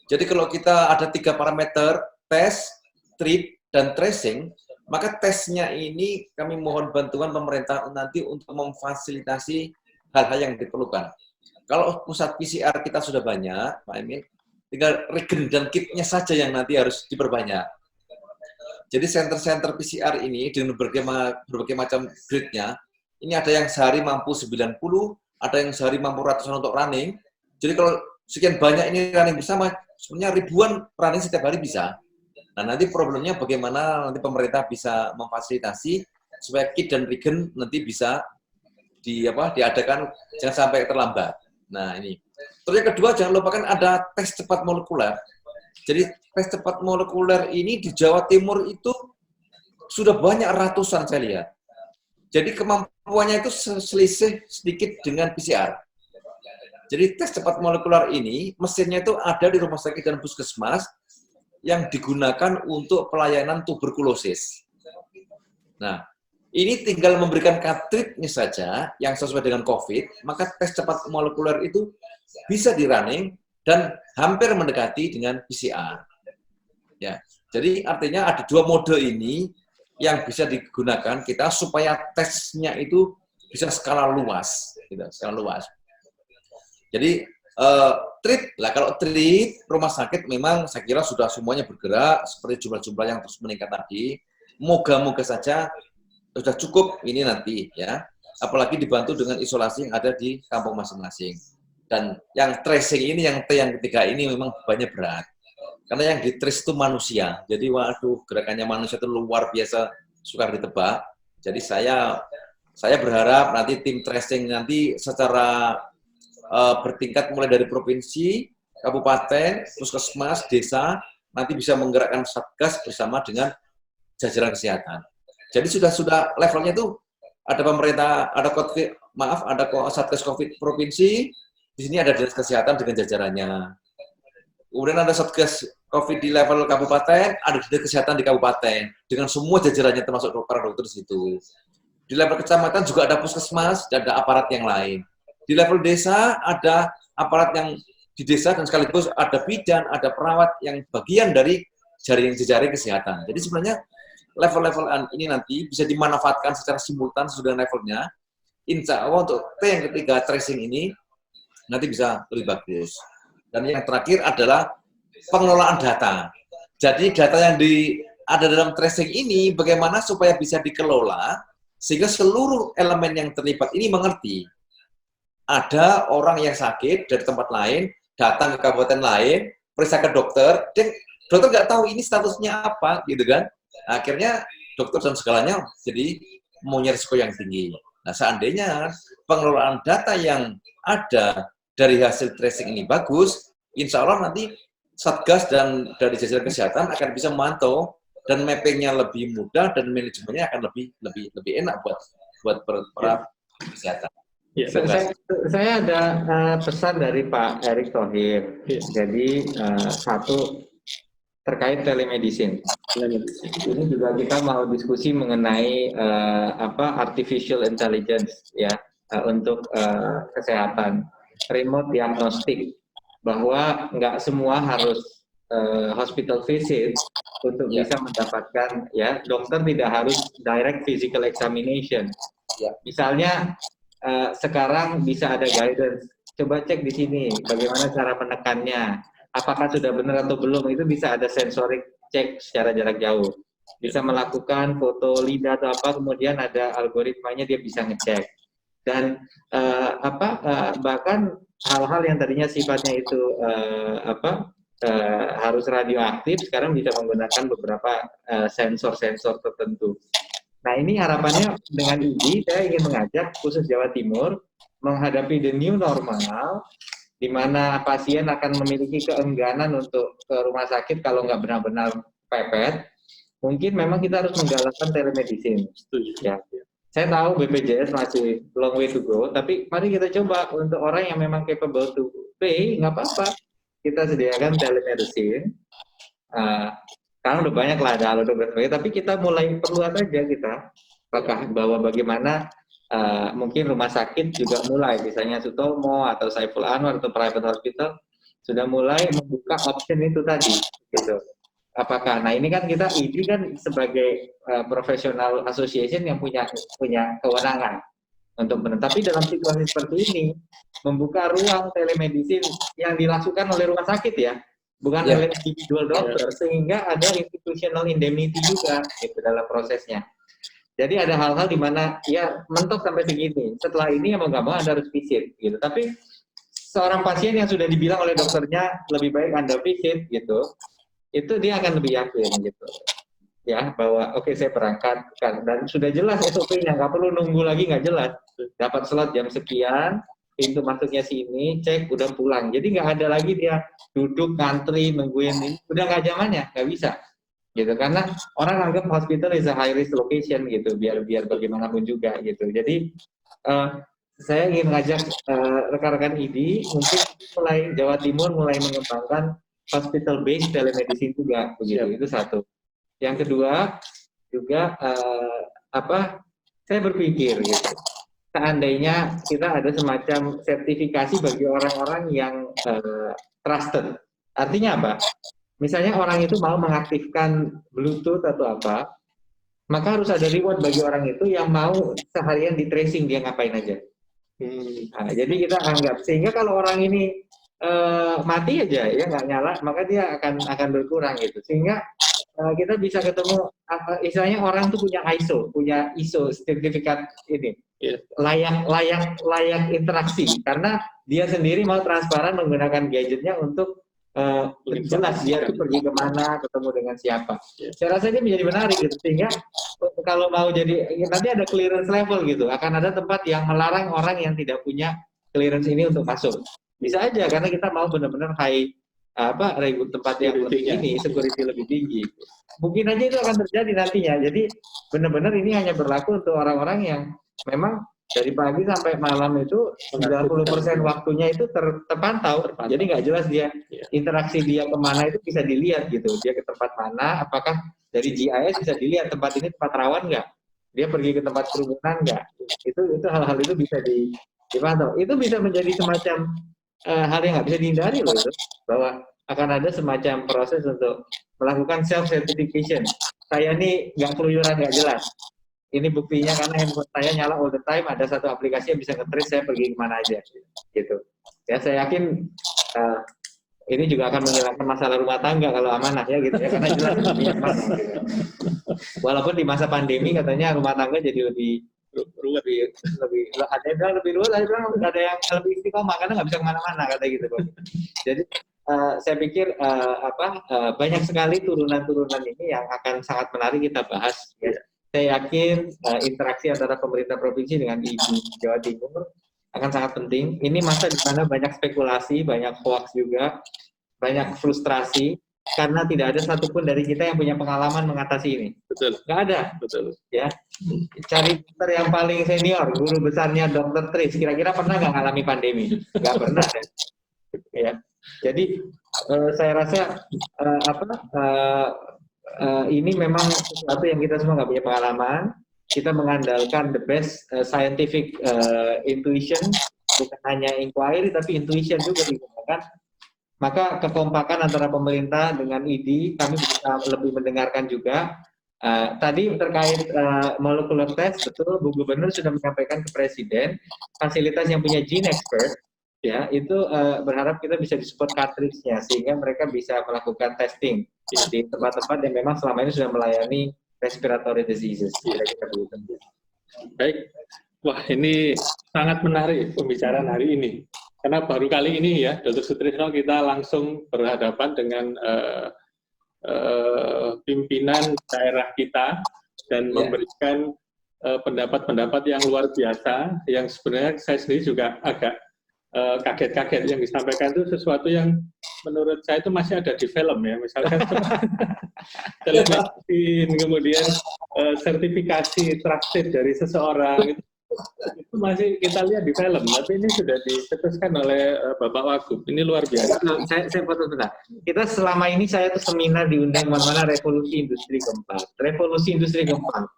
jadi kalau kita ada 3 parameter, tes, treat, dan tracing, maka tesnya ini kami mohon bantuan pemerintah nanti untuk memfasilitasi hal-hal yang diperlukan. Kalau pusat PCR kita sudah banyak, Pak Emil, tinggal regen dan kitnya saja yang nanti harus diperbanyak. Jadi center-center PCR ini dengan berbagai macam grade-nya, ini ada yang sehari mampu 90, ada yang sehari mampu ratusan untuk running. Jadi kalau sekian banyak ini running bersama, sebenarnya ribuan running setiap hari bisa. Nah, nanti problemnya bagaimana nanti pemerintah bisa memfasilitasi supaya kit dan regen nanti bisa diadakan, jangan sampai terlambat. Nah, ini. Terus yang kedua, jangan lupakan ada tes cepat molekuler. Jadi tes cepat molekuler ini di Jawa Timur itu sudah banyak ratusan saya lihat. Jadi kemampuannya itu selisih sedikit dengan PCR. Jadi tes cepat molekuler ini mesinnya itu ada di rumah sakit dan puskesmas yang digunakan untuk pelayanan tuberkulosis. Nah, ini tinggal memberikan cartridge-nya saja yang sesuai dengan COVID, maka tes cepat molekuler itu bisa di-running dan hampir mendekati dengan PCR. Ya, jadi artinya ada 2 mode ini yang bisa digunakan kita supaya tesnya itu bisa skala luas, gitu, skala luas. Jadi treat lah, kalau treat rumah sakit memang saya kira sudah semuanya bergerak seperti jumlah-jumlah yang terus meningkat tadi. Moga-moga saja sudah cukup ini nanti ya. Apalagi dibantu dengan isolasi yang ada di kampung masing-masing. Dan yang tracing ini, yang ketiga ini memang bebannya berat. Karena yang di trace itu manusia. Jadi waduh, gerakannya manusia itu luar biasa sukar ditebak. Jadi saya berharap nanti tim tracing nanti secara bertingkat mulai dari provinsi, kabupaten, puskesmas, desa, nanti bisa menggerakkan satgas bersama dengan jajaran kesehatan. Jadi sudah levelnya itu ada pemerintah, ada satgas COVID provinsi, di sini ada dinas kesehatan dengan jajarannya. Kemudian ada satgas COVID di level kabupaten, ada dinas kesehatan di kabupaten dengan semua jajarannya termasuk dokter di situ. Di level kecamatan juga ada puskesmas dan ada aparat yang lain. Di level desa ada aparat yang di desa dan sekaligus ada bidan, ada perawat yang bagian dari jaring kesehatan. Jadi sebenarnya level-level ini nanti bisa dimanfaatkan secara simultan sesuai dengan levelnya. Insya Allah untuk yang ketiga tracing ini nanti bisa lebih bagus. Dan yang terakhir adalah pengelolaan data. Jadi data yang ada dalam tracing ini bagaimana supaya bisa dikelola sehingga seluruh elemen yang terlibat ini mengerti. Ada orang yang sakit dari tempat lain, datang ke kabupaten lain, periksa ke dokter, dan dokter nggak tahu ini statusnya apa, gitu kan. Akhirnya dokter dan segalanya jadi punya risiko yang tinggi. Nah, seandainya pengelolaan data yang ada dari hasil tracing ini bagus, insya Allah nanti Satgas dan dari jajaran kesehatan akan bisa memantau dan mappingnya lebih mudah dan manajemennya akan lebih enak buat para kesehatan.
Ya,
saya ada pesan dari Pak Erick Thohir.
Ya.
Jadi satu terkait telemedicine. Ini juga kita mau diskusi mengenai artificial intelligence ya untuk kesehatan, remote diagnostic, bahwa nggak semua harus hospital visit untuk bisa mendapatkan ya, dokter tidak harus direct physical examination.
Ya.
Misalnya sekarang bisa ada guidance, coba cek di sini bagaimana cara menekannya, apakah sudah benar atau belum, itu bisa ada sensorik cek secara jarak jauh. bisa melakukan foto lidah atau apa, kemudian ada algoritmanya dia bisa ngecek. Dan bahkan hal-hal yang tadinya sifatnya itu harus radioaktif, sekarang bisa menggunakan beberapa sensor-sensor tertentu. Nah, ini harapannya dengan ini saya ingin mengajak khusus Jawa Timur menghadapi the new normal, di mana pasien akan memiliki keengganan untuk ke rumah sakit kalau nggak benar-benar pepet. Mungkin memang kita harus menggalakkan telemedicine. Ya. Saya tahu BPJS masih long way to go, tapi mari kita coba untuk orang yang memang capable to pay, nggak apa-apa. Kita sediakan telemedicine. Sekarang udah banyak lah ada dokter, tapi kita mulai perlu aja kita, apakah bahwa bagaimana mungkin rumah sakit juga mulai, misalnya Sutomo atau Saiful Anwar atau private hospital sudah mulai membuka option itu tadi, gitu. Apakah, nah ini kan kita ID kan sebagai professional association yang punya kewenangan untuk tapi dalam situasi seperti ini membuka ruang telemedicine yang dilakukan oleh rumah sakit ya, bukan oleh individual dokter, sehingga ada institutional indemnity juga gitu dalam prosesnya. Jadi ada hal-hal di mana ya mentok sampai segini. Setelah ini ya mau nggak mau Anda harus visit gitu. Tapi seorang pasien yang sudah dibilang oleh dokternya lebih baik Anda visit gitu, itu dia akan lebih yakin gitu. Ya bahwa oke, saya berangkat kan, dan sudah jelas SOP-nya, nggak perlu nunggu lagi, nggak jelas. Dapat slot jam sekian, pintu masuknya sini, cek, udah pulang. Jadi nggak ada lagi dia duduk ngantri nungguin ini, udah nggak zamannya, nggak bisa gitu, karena orang anggap hospital is a high risk location gitu, biar bagaimanapun juga gitu. Jadi saya ingin mengajak rekan-rekan ID mungkin mulai Jawa Timur mulai mengembangkan hospital based telemedicine juga begitu. Itu satu. Yang kedua juga saya berpikir gitu, seandainya kita ada semacam sertifikasi bagi orang-orang yang trusted. Artinya apa? Misalnya orang itu mau mengaktifkan Bluetooth atau apa, maka harus ada reward bagi orang itu yang mau seharian di tracing dia ngapain aja. Nah, jadi kita anggap, sehingga kalau orang ini mati aja ya nggak nyala, maka dia akan berkurang gitu. Sehingga kita bisa ketemu, istilahnya orang tuh punya ISO sertifikat ini, layak interaksi, karena dia sendiri mau transparan menggunakan gadgetnya untuk jelas dia tuh pergi kemana, ketemu dengan siapa. Saya rasa ini menjadi menarik gitu, sehingga kalau mau jadi nanti ada clearance level gitu, akan ada tempat yang melarang orang yang tidak punya clearance ini untuk masuk. Bisa aja karena kita mau benar-benar high tempat yang lebih ini, security lebih tinggi. Mungkin aja itu akan terjadi nantinya. Jadi benar-benar ini hanya berlaku untuk orang-orang yang memang dari pagi sampai malam itu 90% waktunya itu terpantau. Jadi nggak jelas dia interaksi dia kemana itu bisa dilihat gitu. Dia ke tempat mana, apakah dari GIS bisa dilihat tempat ini tempat rawan nggak? Dia pergi ke tempat kerumunan nggak? Itu hal-hal itu bisa dipantau. Itu bisa menjadi semacam hal yang nggak bisa dihindari loh itu, bahwa akan ada semacam proses untuk melakukan self certification. Saya ini nggak keluyuran, nggak jelas. Ini buktinya karena handphone saya nyala all the time, ada satu aplikasi yang bisa nge-trace saya pergi kemana aja, gitu. Ya saya yakin ini juga akan menghilangkan masalah rumah tangga kalau amanah ya gitu ya, karena jelas lebih aman. Gitu. Walaupun di masa pandemi katanya rumah tangga jadi lebih ruwet, ada yang bilang lebih ruwet, ada yang bilang nggak ada yang lebih istiqomah karena nggak bisa kemana-mana kata gitu. Jadi saya pikir banyak sekali turunan-turunan ini yang akan sangat menarik kita bahas. Ya. Saya yakin interaksi antara pemerintah provinsi dengan ID Jawa Timur akan sangat penting. Ini masa di mana banyak spekulasi, banyak hoax juga, banyak frustrasi karena tidak ada satupun dari kita yang punya pengalaman mengatasi ini.
Betul.
Nggak ada.
Betul.
Ya. Cari dokter yang paling senior, guru besarnya Dr. Tris, kira-kira pernah nggak ngalami pandemi? Nggak pernah. Ya. Jadi saya rasa ini memang sesuatu yang kita semua nggak punya pengalaman. Kita mengandalkan the best scientific intuition, bukan hanya inquiry tapi intuition juga digunakan. Maka kekompakan antara pemerintah dengan ID, kami bisa lebih mendengarkan juga. Tadi terkait molecular test, betul Bu Gubernur sudah menyampaikan ke Presiden fasilitas yang punya gene expert, ya itu berharap kita bisa disupport cartridge-nya sehingga mereka bisa melakukan testing di tempat-tempat yang memang selama ini sudah melayani respiratory diseases. Kira-kira begitu.
Baik, wah ini sangat menarik pembicaraan hari ini. Karena baru kali ini ya, Dr. Sutrisno kita langsung berhadapan dengan pimpinan daerah kita dan memberikan pendapat-pendapat yang luar biasa, yang sebenarnya saya sendiri juga agak kaget-kaget. Yang disampaikan itu sesuatu yang menurut saya itu masih ada di film ya, misalkan telemedicine, kemudian sertifikasi trusted dari seseorang, itu masih kita lihat di film, tapi ini sudah dicetuskan oleh Bapak Wagub. Ini luar biasa.
Saya potong sebentar. Kita selama ini saya tuh seminar diundang mana-mana revolusi industri keempat. Revolusi industri keempat.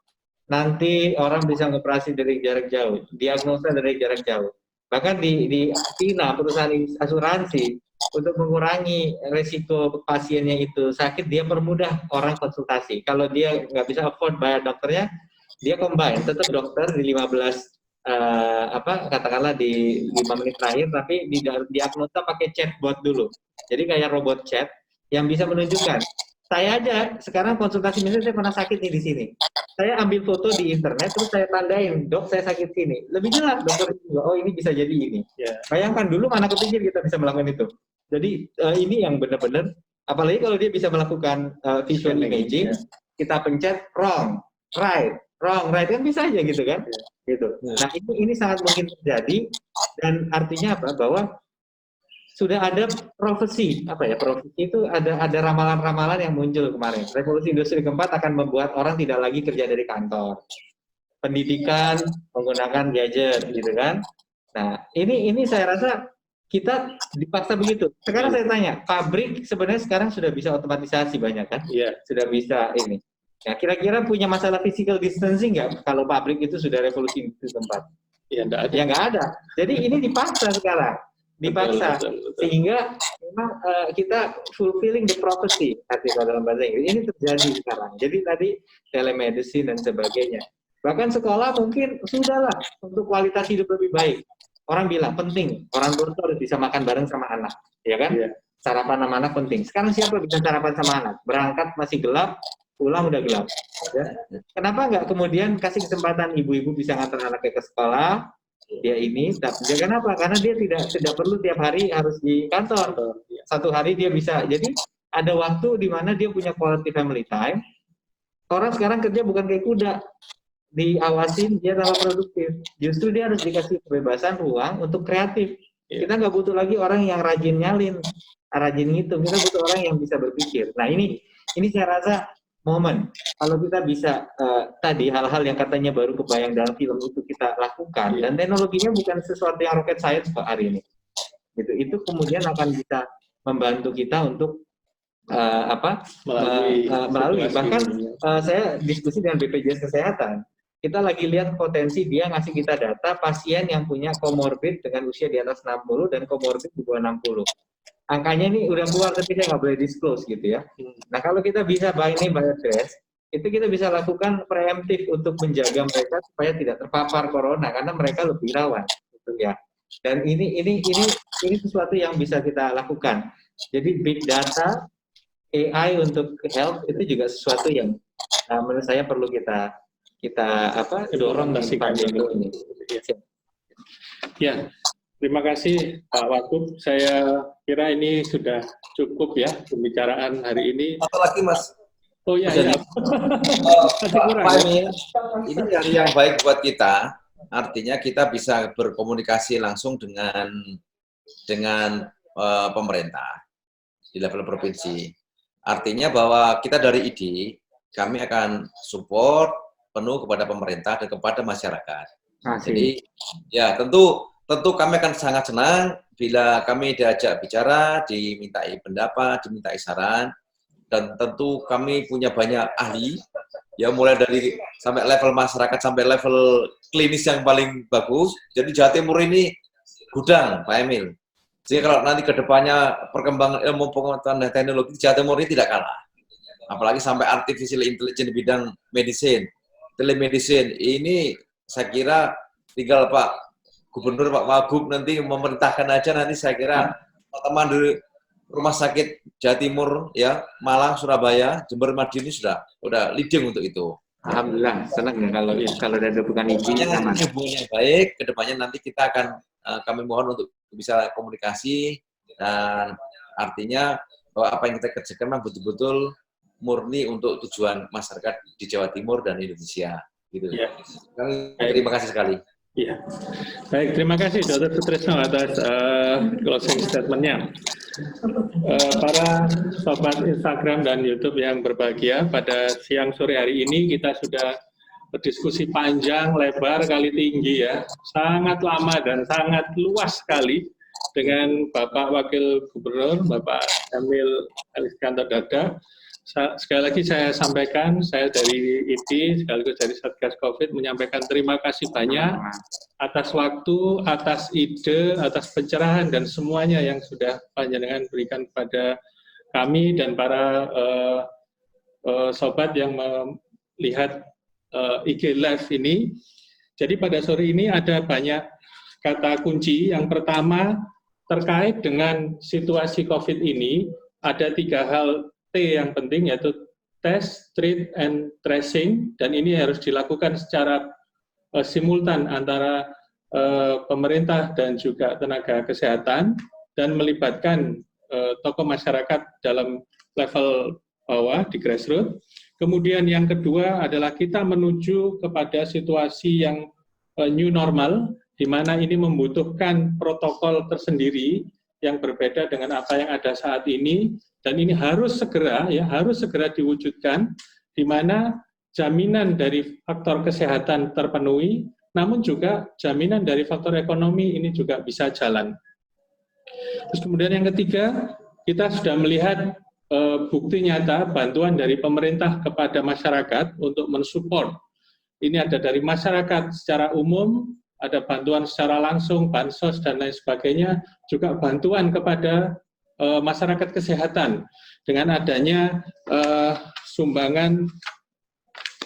Nanti orang bisa ngoperasi dari jarak jauh, diagnosa dari jarak jauh. Bahkan di China, perusahaan asuransi, untuk mengurangi resiko pasiennya itu sakit, dia permudah orang konsultasi. Kalau dia nggak bisa afford bayar dokternya, dia combine, tetap dokter di 15 katakanlah di 5 menit terakhir, tapi diagnosa pakai chatbot dulu. Jadi kayak robot chat yang bisa menunjukkan. Saya aja sekarang konsultasi, misalnya saya pernah sakit nih di sini. Saya ambil foto di internet, terus saya tandain, dok saya sakit sini. Lebih jelas dokter juga, oh ini bisa jadi ini. Bayangkan dulu mana kepikir kita bisa melakukan itu. Jadi ini yang benar-benar, apalagi kalau dia bisa melakukan visual imaging, kita pencet wrong, right, kan bisa aja gitu kan. Gitu. Nah ini sangat mungkin terjadi, dan artinya apa? Bahwa sudah ada profesi, profesi itu ada ramalan-ramalan yang muncul kemarin. Revolusi industri keempat akan membuat orang tidak lagi kerja dari kantor. Pendidikan menggunakan gadget, gitu kan. Nah, ini saya rasa kita dipaksa begitu. Sekarang saya tanya, pabrik sebenarnya sekarang sudah bisa otomatisasi banyak kan?
Iya.
Sudah bisa ini. Nah, kira-kira punya masalah physical distancing nggak kalau pabrik itu sudah revolusi industri keempat?
Ya, enggak ada.
Ya nggak ada. Jadi ini dipaksa sekarang. Dipaksa,
betul.
Sehingga memang kita fulfilling the prophecy, artikel dalam bahasa Inggris. Ini terjadi sekarang. Jadi tadi telemedicine dan sebagainya. Bahkan sekolah mungkin sudahlah untuk kualitas hidup lebih baik. Orang bilang penting, orang tua harus bisa makan bareng sama anak, ya kan?
Yeah.
Sarapan sama anak penting. Sekarang siapa bisa sarapan sama anak? Berangkat masih gelap, pulang udah gelap. Ya. Kenapa nggak kemudian kasih kesempatan ibu-ibu bisa ngantar anaknya ke sekolah? Dia ini, tapi kenapa? Karena dia tidak perlu tiap hari harus di kantor. Satu hari dia bisa. Jadi ada waktu di mana dia punya quality family time. Orang sekarang kerja bukan kayak kuda, diawasin dia tambah produktif. Justru dia harus dikasih kebebasan ruang untuk kreatif. Kita nggak butuh lagi orang yang rajin nyalin, rajin ngitung. Kita butuh orang yang bisa berpikir. Nah ini saya rasa momen. Kalau kita bisa tadi hal-hal yang katanya baru kebayang dalam film itu kita lakukan, dan teknologinya bukan sesuatu yang rocket science kok hari ini. Gitu. Itu kemudian akan bisa membantu kita untuk melalui. Bahkan saya diskusi dengan BPJS Kesehatan. Kita lagi lihat potensi dia ngasih kita data pasien yang punya comorbid dengan usia di atas 60 dan comorbid di bawah 60. Angkanya ini udah keluar tapi saya nggak boleh disclose gitu ya. Nah kalau kita bisa by address, itu kita bisa lakukan preemptif untuk menjaga mereka supaya tidak terpapar corona karena mereka lebih rawan, gitu ya. Dan ini sesuatu yang bisa kita lakukan. Jadi big data, AI untuk health itu juga sesuatu yang menurut saya perlu kita dorong di pandemi ini.
Ya. Terima kasih Pak Wagub. Saya kira ini sudah cukup ya pembicaraan hari ini.
Satu lagi Mas.
Oh iya.
Pak Emil, ini yang baik buat kita. Artinya kita bisa berkomunikasi langsung dengan pemerintah di level provinsi. Artinya bahwa kita dari ID, kami akan support penuh kepada pemerintah dan kepada masyarakat. Jadi ya tentu kami akan sangat senang bila kami diajak bicara, dimintai pendapat, dimintai saran, dan tentu kami punya banyak ahli, ya mulai dari sampai level masyarakat sampai level klinis yang paling bagus. Jadi Jawa Timur ini gudang, Pak Emil. Jadi kalau nanti ke depannya perkembangan ilmu pengetahuan dan teknologi Jawa Timur ini tidak kalah. Apalagi sampai artificial intelligence di bidang medicine, telemedicine, ini saya kira tinggal Pak Gubernur Pak Wagub nanti memerintahkan aja, nanti saya kira teman-teman rumah sakit Jawa Timur ya, Malang, Surabaya, Jember, Madiun sudah leading untuk itu.
Alhamdulillah, senang ya kalau ada bukan izin aman.
Hubungan yang baik, kedepannya nanti kita akan kami mohon untuk bisa komunikasi dan artinya bahwa apa yang kita kerjakan memang betul-betul murni untuk tujuan masyarakat di Jawa Timur dan Indonesia. Gitu.
Ya.
Terima kasih sekali.
Iya. Baik, terima kasih Dr. Sutrisno atas closing statement-nya. Para sobat Instagram dan YouTube yang berbahagia, pada siang sore hari ini kita sudah berdiskusi panjang, lebar, kali tinggi ya. Sangat lama dan sangat luas sekali dengan Bapak Wakil Gubernur, Bapak Emil Elistianto Dardak. Sekali lagi saya sampaikan, saya dari IPI, sekaligus dari Satgas COVID, menyampaikan terima kasih banyak atas waktu, atas ide, atas pencerahan, dan semuanya yang sudah panjenengan berikan kepada kami dan para sobat yang melihat IG Live ini. Jadi pada sore ini ada banyak kata kunci. Yang pertama, terkait dengan situasi COVID ini, ada 3 hal T yang penting, yaitu test, treat, and tracing, dan ini harus dilakukan secara simultan antara pemerintah dan juga tenaga kesehatan, dan melibatkan tokoh masyarakat dalam level bawah di grassroots. Kemudian yang kedua adalah kita menuju kepada situasi yang new normal, di mana ini membutuhkan protokol tersendiri yang berbeda dengan apa yang ada saat ini, dan ini harus segera diwujudkan, di mana jaminan dari faktor kesehatan terpenuhi, namun juga jaminan dari faktor ekonomi ini juga bisa jalan. Terus kemudian yang ketiga, kita sudah melihat bukti nyata bantuan dari pemerintah kepada masyarakat untuk mensupport. Ini ada dari masyarakat secara umum, ada bantuan secara langsung, bansos, dan lain sebagainya, juga bantuan kepada masyarakat kesehatan dengan adanya sumbangan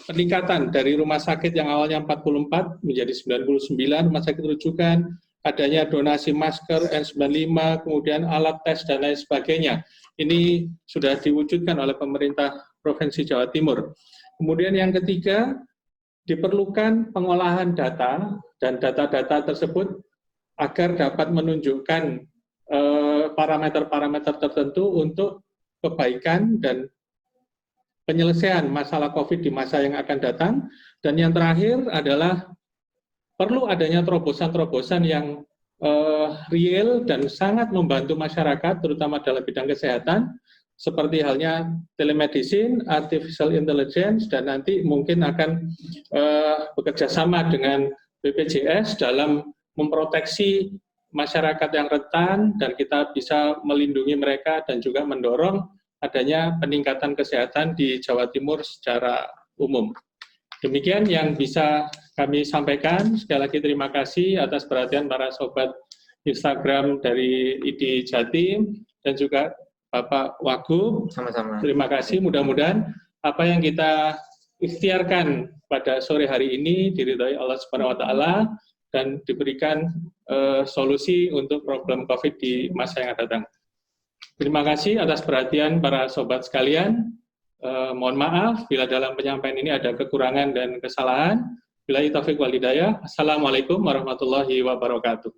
peningkatan dari rumah sakit yang awalnya 44 menjadi 99 rumah sakit rujukan, adanya donasi masker N95, kemudian alat tes dan lain sebagainya. Ini sudah diwujudkan oleh pemerintah Provinsi Jawa Timur. Kemudian yang ketiga, diperlukan pengolahan data dan data-data tersebut agar dapat menunjukkan parameter-parameter tertentu untuk kebaikan dan penyelesaian masalah COVID di masa yang akan datang. Dan yang terakhir adalah perlu adanya terobosan-terobosan yang real dan sangat membantu masyarakat, terutama dalam bidang kesehatan, seperti halnya telemedicine, artificial intelligence, dan nanti mungkin akan bekerja sama dengan BPJS dalam memproteksi masyarakat yang rentan, dan kita bisa melindungi mereka dan juga mendorong adanya peningkatan kesehatan di Jawa Timur secara umum. Demikian yang bisa kami sampaikan. Sekali lagi terima kasih atas perhatian para sobat Instagram dari ID Jatim dan juga Bapak Wagub.
Sama-sama.
Terima kasih. Mudah-mudahan apa yang kita ikhtiarkan pada sore hari ini diridhoi Allah Subhanahu wa taala dan diberikan solusi untuk problem COVID di masa yang akan datang. Terima kasih atas perhatian para sobat sekalian. Mohon maaf bila dalam penyampaian ini ada kekurangan dan kesalahan. Billahi taufiq wal hidayah. Assalamualaikum warahmatullahi wabarakatuh.